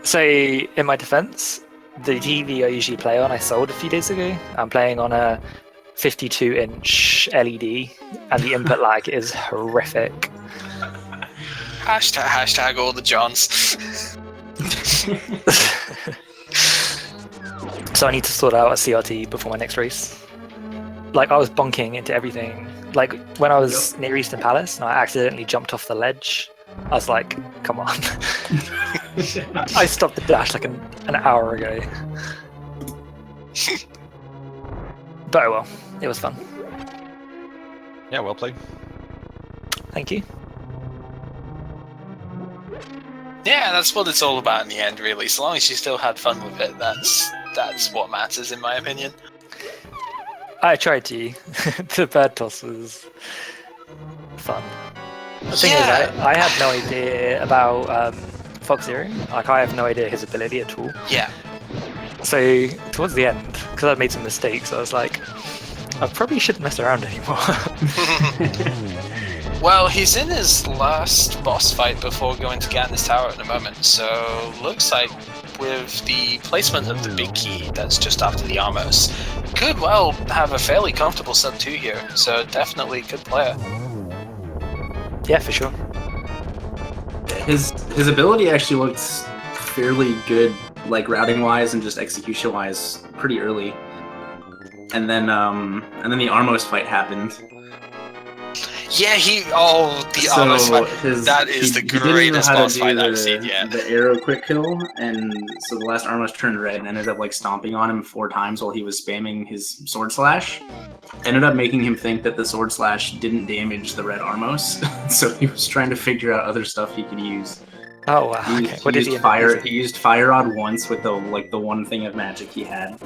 So, in my defense, the TV I usually play on, I sold a few days ago. I'm playing on a 52-inch LED, and the input lag is horrific. Hashtag all the Johns. So I need to sort out a CRT before my next race. Like, I was bonking into everything. Like, when I was near Eastern Palace, and I accidentally jumped off the ledge, I was like, come on. I stopped the dash like an hour ago. But oh well, it was fun. Yeah, well played. Thank you. Yeah, that's what it's all about in the end, really. So long as you still had fun with it, that's what matters, in my opinion. I tried to. The bird toss was fun. The thing is, I had no idea about FoxZerro. Like, I have no idea his ability at all. Yeah. So, towards the end, because I'd made some mistakes, I was like, I probably shouldn't mess around anymore. Well, he's in his last boss fight before going to Gandalf's Tower at the moment, so looks like with the placement of the big key that's just after the Armos, could well have a fairly comfortable sub 2 here, so definitely good player. Yeah, for sure. His ability actually looks fairly good like routing wise and just execution wise, pretty early. And then the Armos fight happened. Yeah, the Armos fight. That is the greatest boss fight I've seen yet. The arrow quick kill, and so the last Armos turned red and ended up like stomping on him 4 times while he was spamming his sword slash. Ended up making him think that the sword slash didn't damage the red Armos, so he was trying to figure out other stuff he could use. Oh wow! He used fire. He used fire rod once with the one thing of magic he had.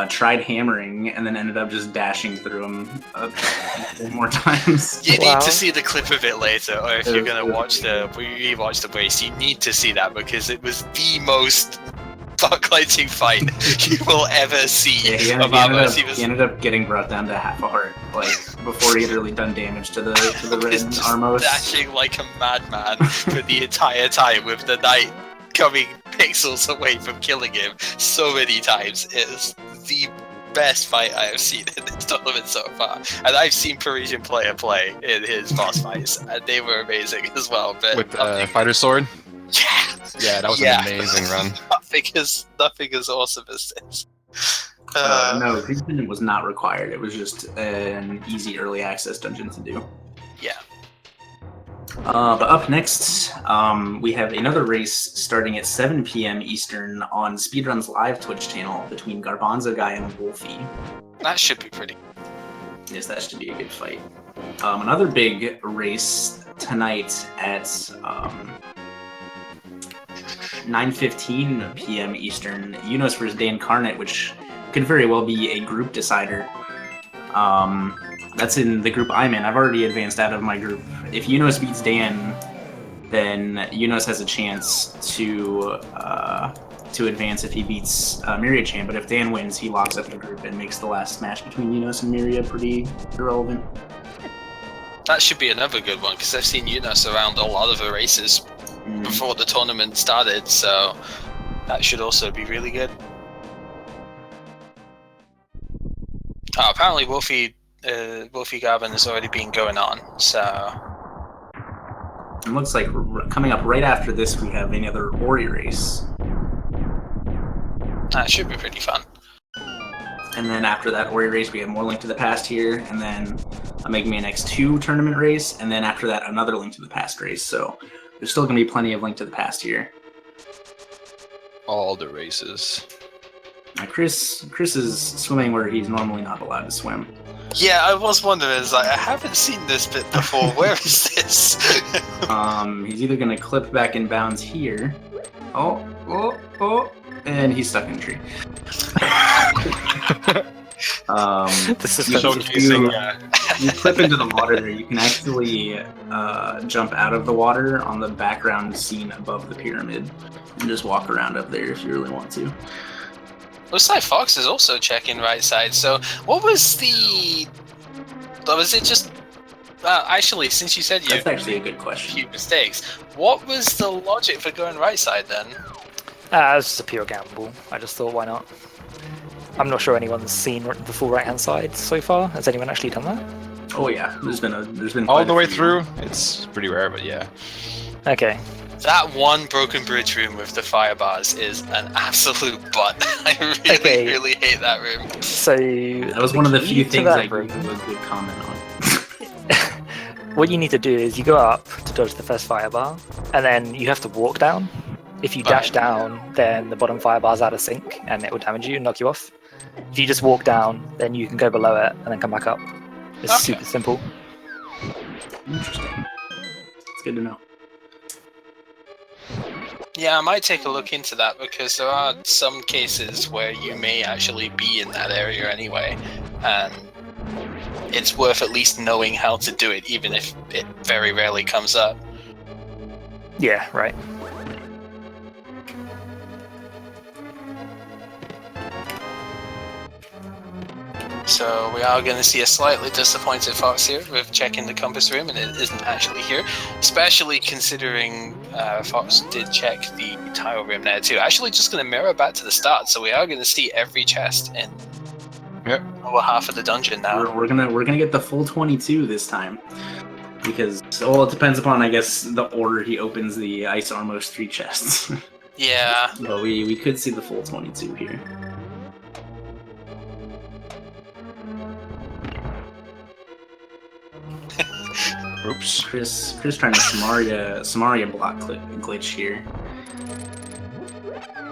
Tried hammering and then ended up just dashing through him 4 more times. You need to see the clip of it later, or if you're gonna rewatch the race, you need to see that because it was the most bucklighting fight you will ever see. Yeah, he ended up getting brought down to half a heart, like before he had really done damage to the red Armos. Dashing like a madman for the entire time with the knight coming pixels away from killing him so many times. It is the best fight I have seen in this tournament so far. And I've seen Parisian player play in his boss fights, and they were amazing as well. But with the fighter sword? Yeah, that was an amazing run. Nothing as awesome as this. No, Parisian was not required. It was just an easy early access dungeon to do. Yeah. But up next, we have another race starting at 7 p.m. Eastern on Speedrun's live Twitch channel between Garbanzo Guy and Wolfie. That should be pretty. Yes, that should be a good fight. Another big race tonight at 9:15 p.m. Eastern, Unos versus Dan Carnett, which could very well be a group decider. That's in the group I'm in. I've already advanced out of my group. If Unos beats Dan, then Unos has a chance to advance if he beats Myriad Chan. But if Dan wins, he locks up the group and makes the last match between Unos and Myriad pretty irrelevant. That should be another good one because I've seen Unos around a lot of the races before the tournament started, so that should also be really good. Apparently Wolfie Garvin has already been going on, so... It looks like coming up right after this we have another Ori race. That should be pretty fun. And then after that Ori race we have more Link to the Past here, and then a Mega Man X2 tournament race, and then after that another Link to the Past race, so there's still going to be plenty of Link to the Past here. All the races. Now Chris is swimming where he's normally not allowed to swim. Yeah, I was wondering, I haven't seen this bit before. Where is this? He's either going to clip back in bounds here. And he's stuck in a tree. This is you clip into the water there, you can actually jump out of the water on the background scene above the pyramid and just walk around up there if you really want to. Looks like Fox is also checking right side. So what was the... Was it just... actually, since you said That's actually a good question. Few mistakes, what was the logic for going right side then? It was just a pure gamble. I just thought, why not? I'm not sure anyone's seen the full right-hand side so far. Has anyone actually done that? Oh yeah, there's been all the way through. It's pretty rare, but yeah. Okay. That one broken bridge room with the fire bars is an absolute butt. I really hate that room. So that was one of the few things I gave a good comment on. What you need to do is you go up to dodge the first fire bar, and then you have to walk down. If you dash down, then the bottom fire bar's out of sync, and it will damage you and knock you off. If you just walk down, then you can go below it and then come back up. It's super simple. Interesting. It's good to know. Yeah, I might take a look into that because there are some cases where you may actually be in that area anyway, and it's worth at least knowing how to do it, even if it very rarely comes up. Yeah, right. So we are going to see a slightly disappointed Fox here with checking the compass room and it isn't actually here, especially considering Fox did check the tile room there too. Actually just going to mirror back to the start, so we are going to see every chest in lower half of the dungeon now. We're gonna get the full 22 this time, because it depends upon, I guess, the order he opens the Ice Armos 3 chests. Yeah. But we could see the full 22 here. Oops. Chris trying to Samaria block glitch here.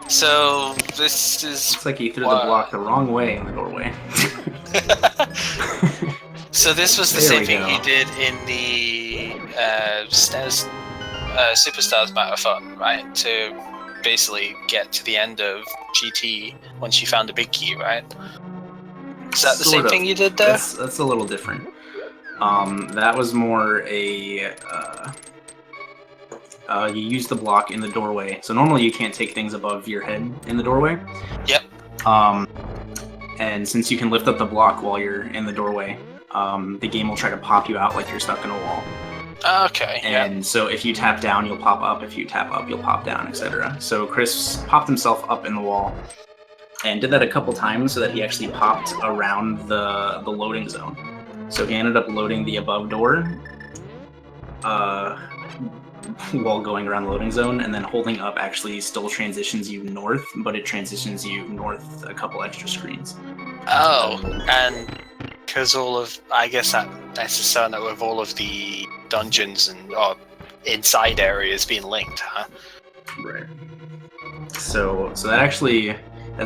So this is. Looks like he threw the block the wrong way in the doorway. So this was the There same we thing go. you did in the Superstars Marathon, right? To basically get to the end of GT once you found the big key, right? Is that the Sort same of. thing you did there? That's a little different. That was more a you use the block in the doorway. So normally you can't take things above your head in the doorway. Yep. And since you can lift up the block while you're in the doorway, the game will try to pop you out like you're stuck in a wall. Okay. And so if you tap down, you'll pop up. If you tap up, you'll pop down, etc. So Chris popped himself up in the wall and did that a couple times so that he actually popped around the loading zone. So he ended up loading the above door while going around the loading zone, and then holding up actually still transitions you north, but it transitions you north a couple extra screens. Oh, and because I guess that's a sign that with all of the dungeons and inside areas being linked, huh? Right. So that's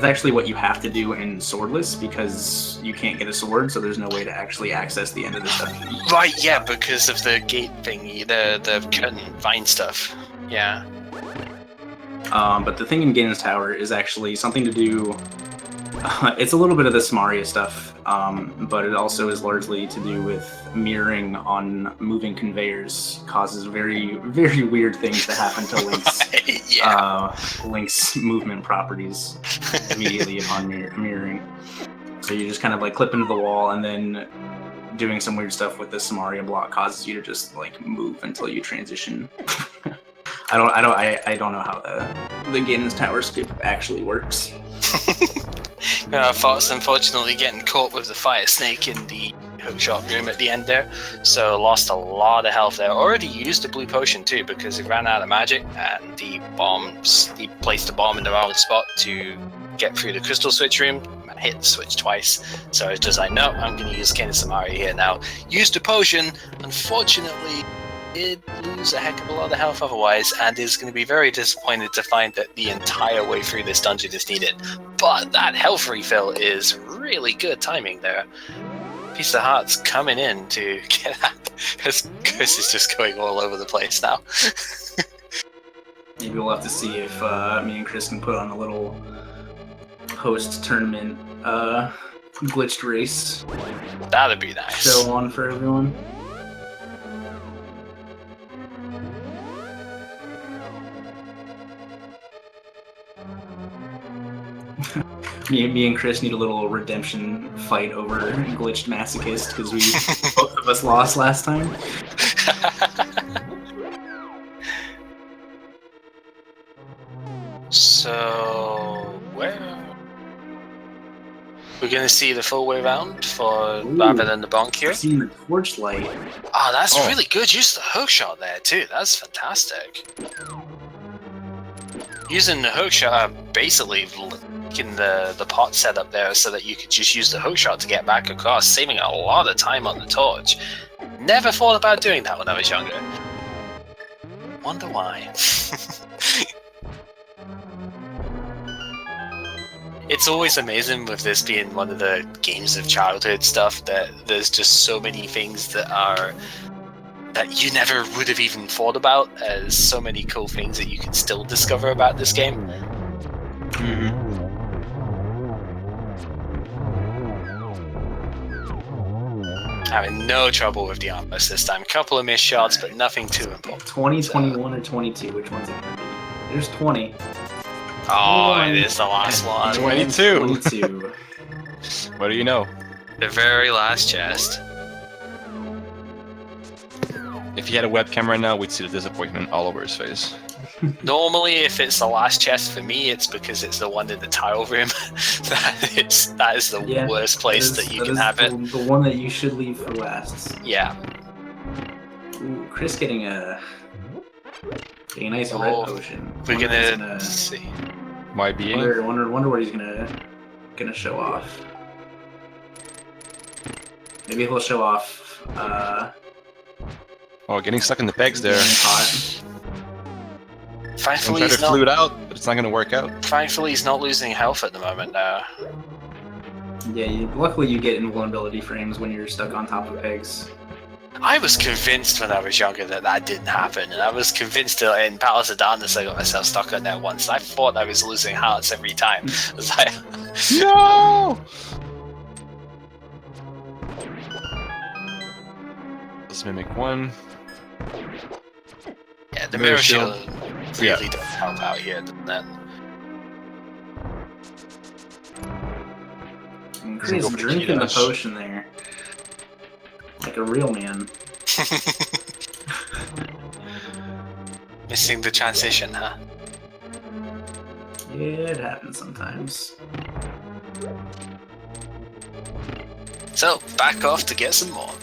actually what you have to do in swordless, because you can't get a sword, so there's no way to actually access the end of this dungeon. Right, yeah, because of the gate thingy, the curtain vine stuff. Yeah. But the thing in Gaines Tower is actually something to do. It's a little bit of the Samaria stuff, but it also is largely to do with mirroring on moving conveyors causes very, very weird things to happen to Link's, Link's movement properties immediately upon mirroring. So you just kind of like clip into the wall, and then doing some weird stuff with the Samaria block causes you to just like move until you transition. I don't know how the Gaines Tower skip actually works. Fox unfortunately getting caught with the fire snake in the hookshot room at the end there, so lost a lot of health there. Already used a blue potion too because he ran out of magic, and he placed a bomb in the wrong spot to get through the crystal switch room. Hit the switch twice, so I was just like, no, I'm going to use Ken Samari here now. Used a potion, unfortunately did lose a heck of a lot of health otherwise, and is going to be very disappointed to find that the entire way through this dungeon is needed. But that health refill is really good timing there. Piece of Heart's coming in to get that, because Chris is just going all over the place now. Maybe we'll have to see if me and Chris can put on a little post-tournament glitched race That'd be nice. show on for everyone. Me and Chris need a little redemption fight over glitched masochist because both of us lost last time. So where we're gonna see the full way round for Ooh. rather than the bonk here. I've seen the torchlight. Oh, that's really good. Use the hook shot there too. That's fantastic. Using the hook shot, basically in the pot setup there, so that you could just use the hook shot to get back across, saving a lot of time on the torch. Never thought about doing that when I was younger. Wonder why. It's always amazing with this being one of the games of childhood stuff that there's just so many things that you never would have even thought about, as so many cool things that you can still discover about this game. Mm-hmm. Having no trouble with the armless this time. Couple of missed shots, but nothing too important. 20, 21, or 22? Which one's it gonna be? There's 20. Oh, it is the last one. 22. 22. What do you know? The very last chest. If he had a webcam right now, we'd see the disappointment all over his face. Normally, if it's the last chest for me, it's because it's the one in the tile room. that is the worst place that you can have it. The one that you should leave for last. Yeah. Ooh, Chris getting a A nice red potion. We're Wonder if he's gonna see. My being. Wonder what he's gonna show off. Maybe he'll show off. Oh, getting stuck in the pegs there. I'm Thankfully, trying he's to flute not. out, but it's not going to work out. Thankfully, he's not losing health at the moment now. Yeah, luckily you get invulnerability frames when you're stuck on top of pegs. I was convinced when I was younger that didn't happen, and I was convinced that in Palace of Darkness I got myself stuck on there once. I thought I was losing hearts every time. I was like, No! Let's mimic one. yeah, the Mirror mirror shield. shield really doesn't help out here, doesn't it? And Doesn't Chris go for the drinking the dash. potion there. Like a real man. Missing the transition, huh? Yeah, it happens sometimes. So, back off to get some more.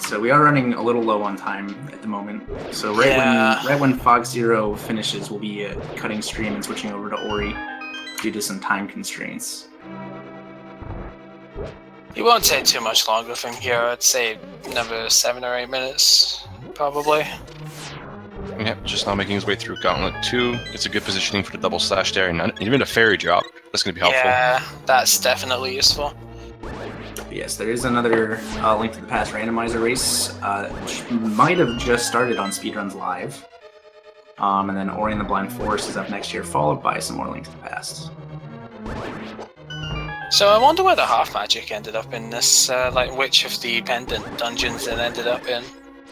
So we are running a little low on time at the moment. So right when FoxZerro finishes, we'll be cutting stream and switching over to Ori due to some time constraints. It won't take too much longer from here. I'd say another 7 or 8 minutes, probably. Yep, just now making his way through Gauntlet 2. It's a good positioning for the double slash there, and even a fairy drop. That's going to be helpful. Yeah, that's definitely useful. Yes, there is another Link to the Past randomizer race, which might have just started on Speedruns Live. And then Ori and the Blind Forest is up next year, followed by some more Link to the Past. So I wonder where the half magic ended up in this, like which of the pendant dungeons it ended up in.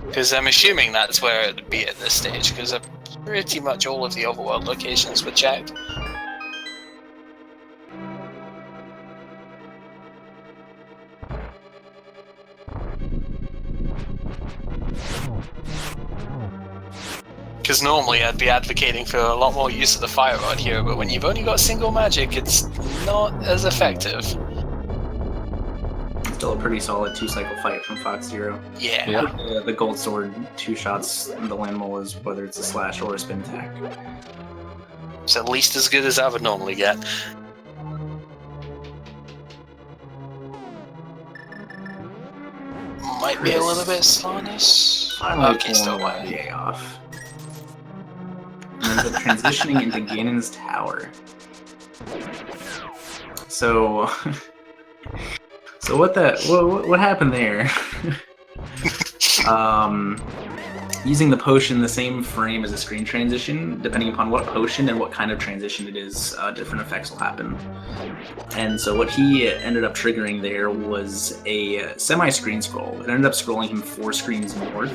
Because I'm assuming that's where it'd be at this stage, because pretty much all of the overworld locations were checked. Because normally I'd be advocating for a lot more use of the fire rod here, but when you've only got single magic, it's not as effective. Still a pretty solid 2-cycle fight from FoxZerro. Yeah. Yeah. The gold sword 2 shots the landmole is whether it's a slash or a spin attack. It's at least as good as I would normally get. Might be a little bit slowness. Finally Okay, pulling still the one. YBA off. And then transitioning into Ganon's Tower. So what happened there? Using the potion the same frame as a screen transition, depending upon what potion and what kind of transition it is, different effects will happen. And so what he ended up triggering there was a semi-screen scroll. It ended up scrolling him 4 screens north,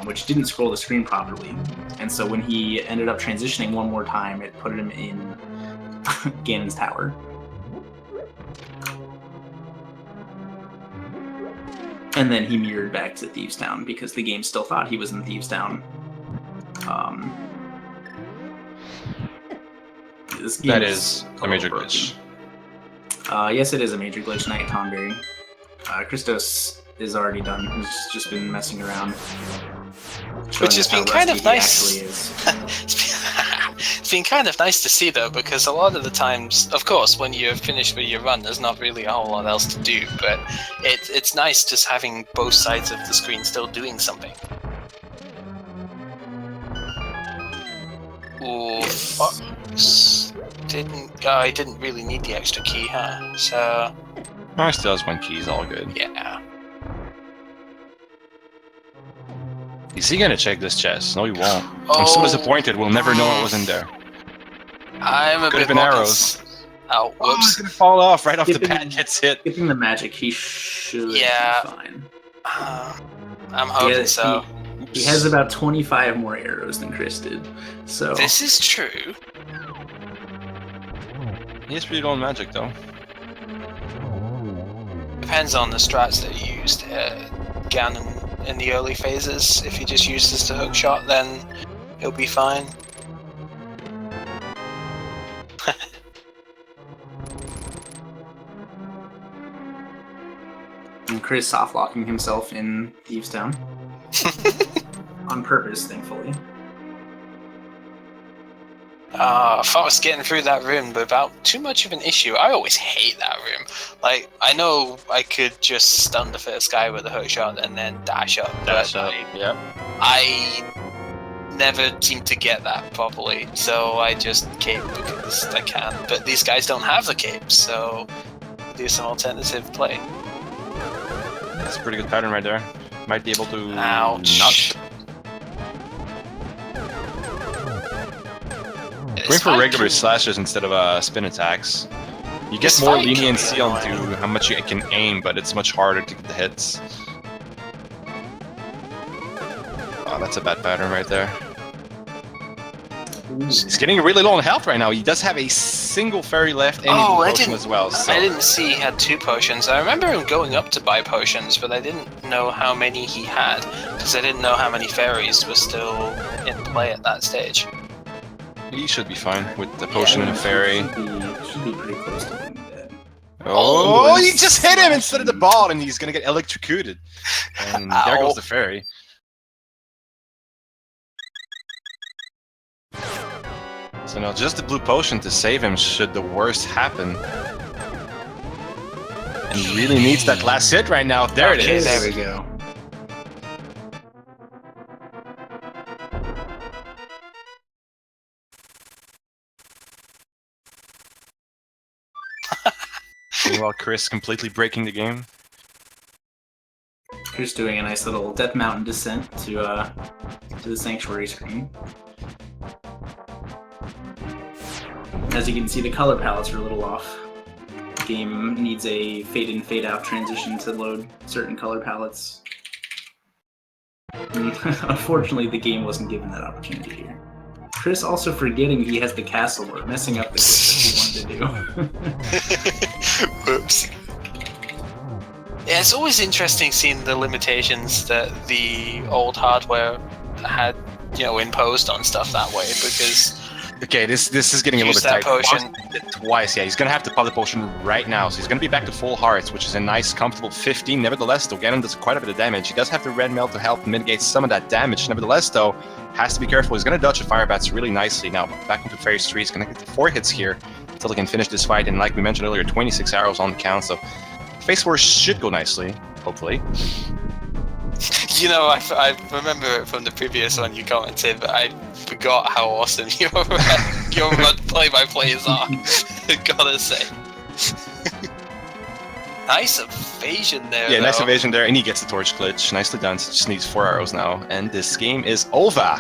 which didn't scroll the screen properly. And so when he ended up transitioning one more time, it put him in Ganon's Tower. And then he mirrored back to Thieves Town because the game still thought he was in Thieves Town. This game That is a major broken. glitch. Yes, it is a major glitch, Night Tonberry. Christos is already done. He's just been messing around. Which has showing been us how kind rusty of he nice. actually is. It's been kind of nice to see though, because a lot of the times, of course, when you're finished with your run, there's not really a whole lot else to do, but it's nice just having both sides of the screen still doing something. Ooh, Fox I didn't really need the extra key, huh? So, Oh, he still has 1 key, he's all good. yeah. Is he gonna check this chest? No, he won't. I'm so disappointed, we'll never know what was in there. I'm a Could have bit been more arrows. Oh, Oh, it's whoops. gonna fall off right off the Skipping- pad, gets hit. Skipping the magic, he should Yeah. be fine. I'm hoping Yeah, so. He has about 25 more arrows than Chris did. So This is true. He is pretty low on magic, though. Depends on the strats that you used. Ganon in the early phases, if he just uses the hook shot, then he'll be fine. Chris soft-locking himself in Thieves Town. On purpose, thankfully. Fox getting through that room without too much of an issue. I always hate that room. Like, I know I could just stun the first guy with a hook shot and then dash up. Yeah. I never seem to get that properly, so I just cape because I can. But these guys don't have the cape, so do some alternative play. That's a pretty good pattern right there. Might be able to... Ouch. Not. Going for regular slashes instead of spin attacks. You get more leniency onto how much you can aim, but it's much harder to get the hits. Oh, that's a bad pattern right there. He's getting really low on health right now. He does have a single fairy left and a potion as well. So. I didn't see he had 2 potions. I remember him going up to buy potions, but I didn't know how many he had, because I didn't know how many fairies were still in play at that stage. He should be fine with the potion and the fairy. Should be pretty close to being dead. Oh, he just hit him instead of the ball, and he's gonna get electrocuted. And there goes the fairy. So now just the blue potion to save him should the worst happen. And he really needs that last hit right now. There it is. There we go. Meanwhile, Chris completely breaking the game. Chris doing a nice little Death Mountain descent to the Sanctuary screen. As you can see, the color palettes are a little off. The game needs a fade in, fade out transition to load certain color palettes. Unfortunately, the game wasn't given that opportunity here. Chris also forgetting he has the castle or messing up the glitch he wanted to do. Whoops. Yeah, it's always interesting seeing the limitations that the old hardware had, imposed on stuff that way, because... Okay, this is getting a little bit tight. Potion. Twice, yeah. He's going to have to pop the potion right now, so he's going to be back to full hearts, which is a nice, comfortable 15. Nevertheless, though, Ganon does quite a bit of damage. He does have the red melt to help mitigate some of that damage. Nevertheless, though, has to be careful. He's going to dodge the fire bats really nicely. Now, back into Fairy Street. He's going to get the 4 hits here until he can finish this fight. And like we mentioned earlier, 26 arrows on the count, so Face Wars should go nicely, hopefully. I remember it from the previous one you commented, but I forgot how awesome your play-by-plays are. Gotta say. Nice evasion there. Yeah, nice evasion there, and he gets the torch glitch. Nicely done. So just needs 4 arrows now, and this game is over.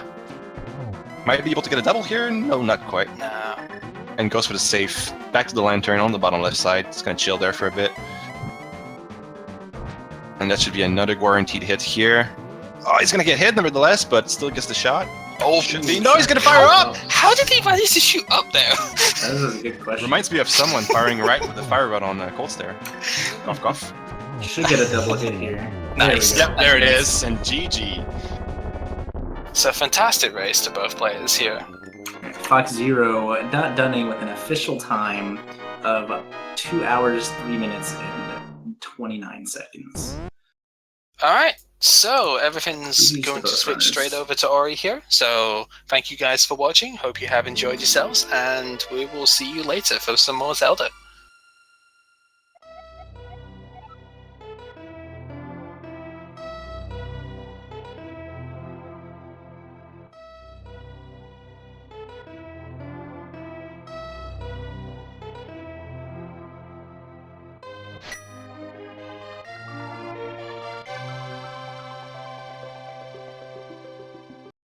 Might be able to get a double here? No, not quite. No. And goes for the safe. Back to the lantern on the bottom left side. It's gonna chill there for a bit. And that should be another guaranteed hit here. Oh, he's gonna get hit nevertheless, but still gets the shot. Oh, should be. No, he's gonna fire up! How did he manage to shoot up there? That is a good question. Reminds me of someone firing right with the fire rod on Cold Stare. Cough, cough. Should get a double hit here. Nice. Yep, there it is. And GG. It's a fantastic race to both players here. FoxZerro not done with an official time of 2 hours, 3 minutes, and 29 seconds. Alright, so everything's going to switch straight over to Ori here. So thank you guys for watching. Hope you have enjoyed yourselves, and we will see you later for some more Zelda.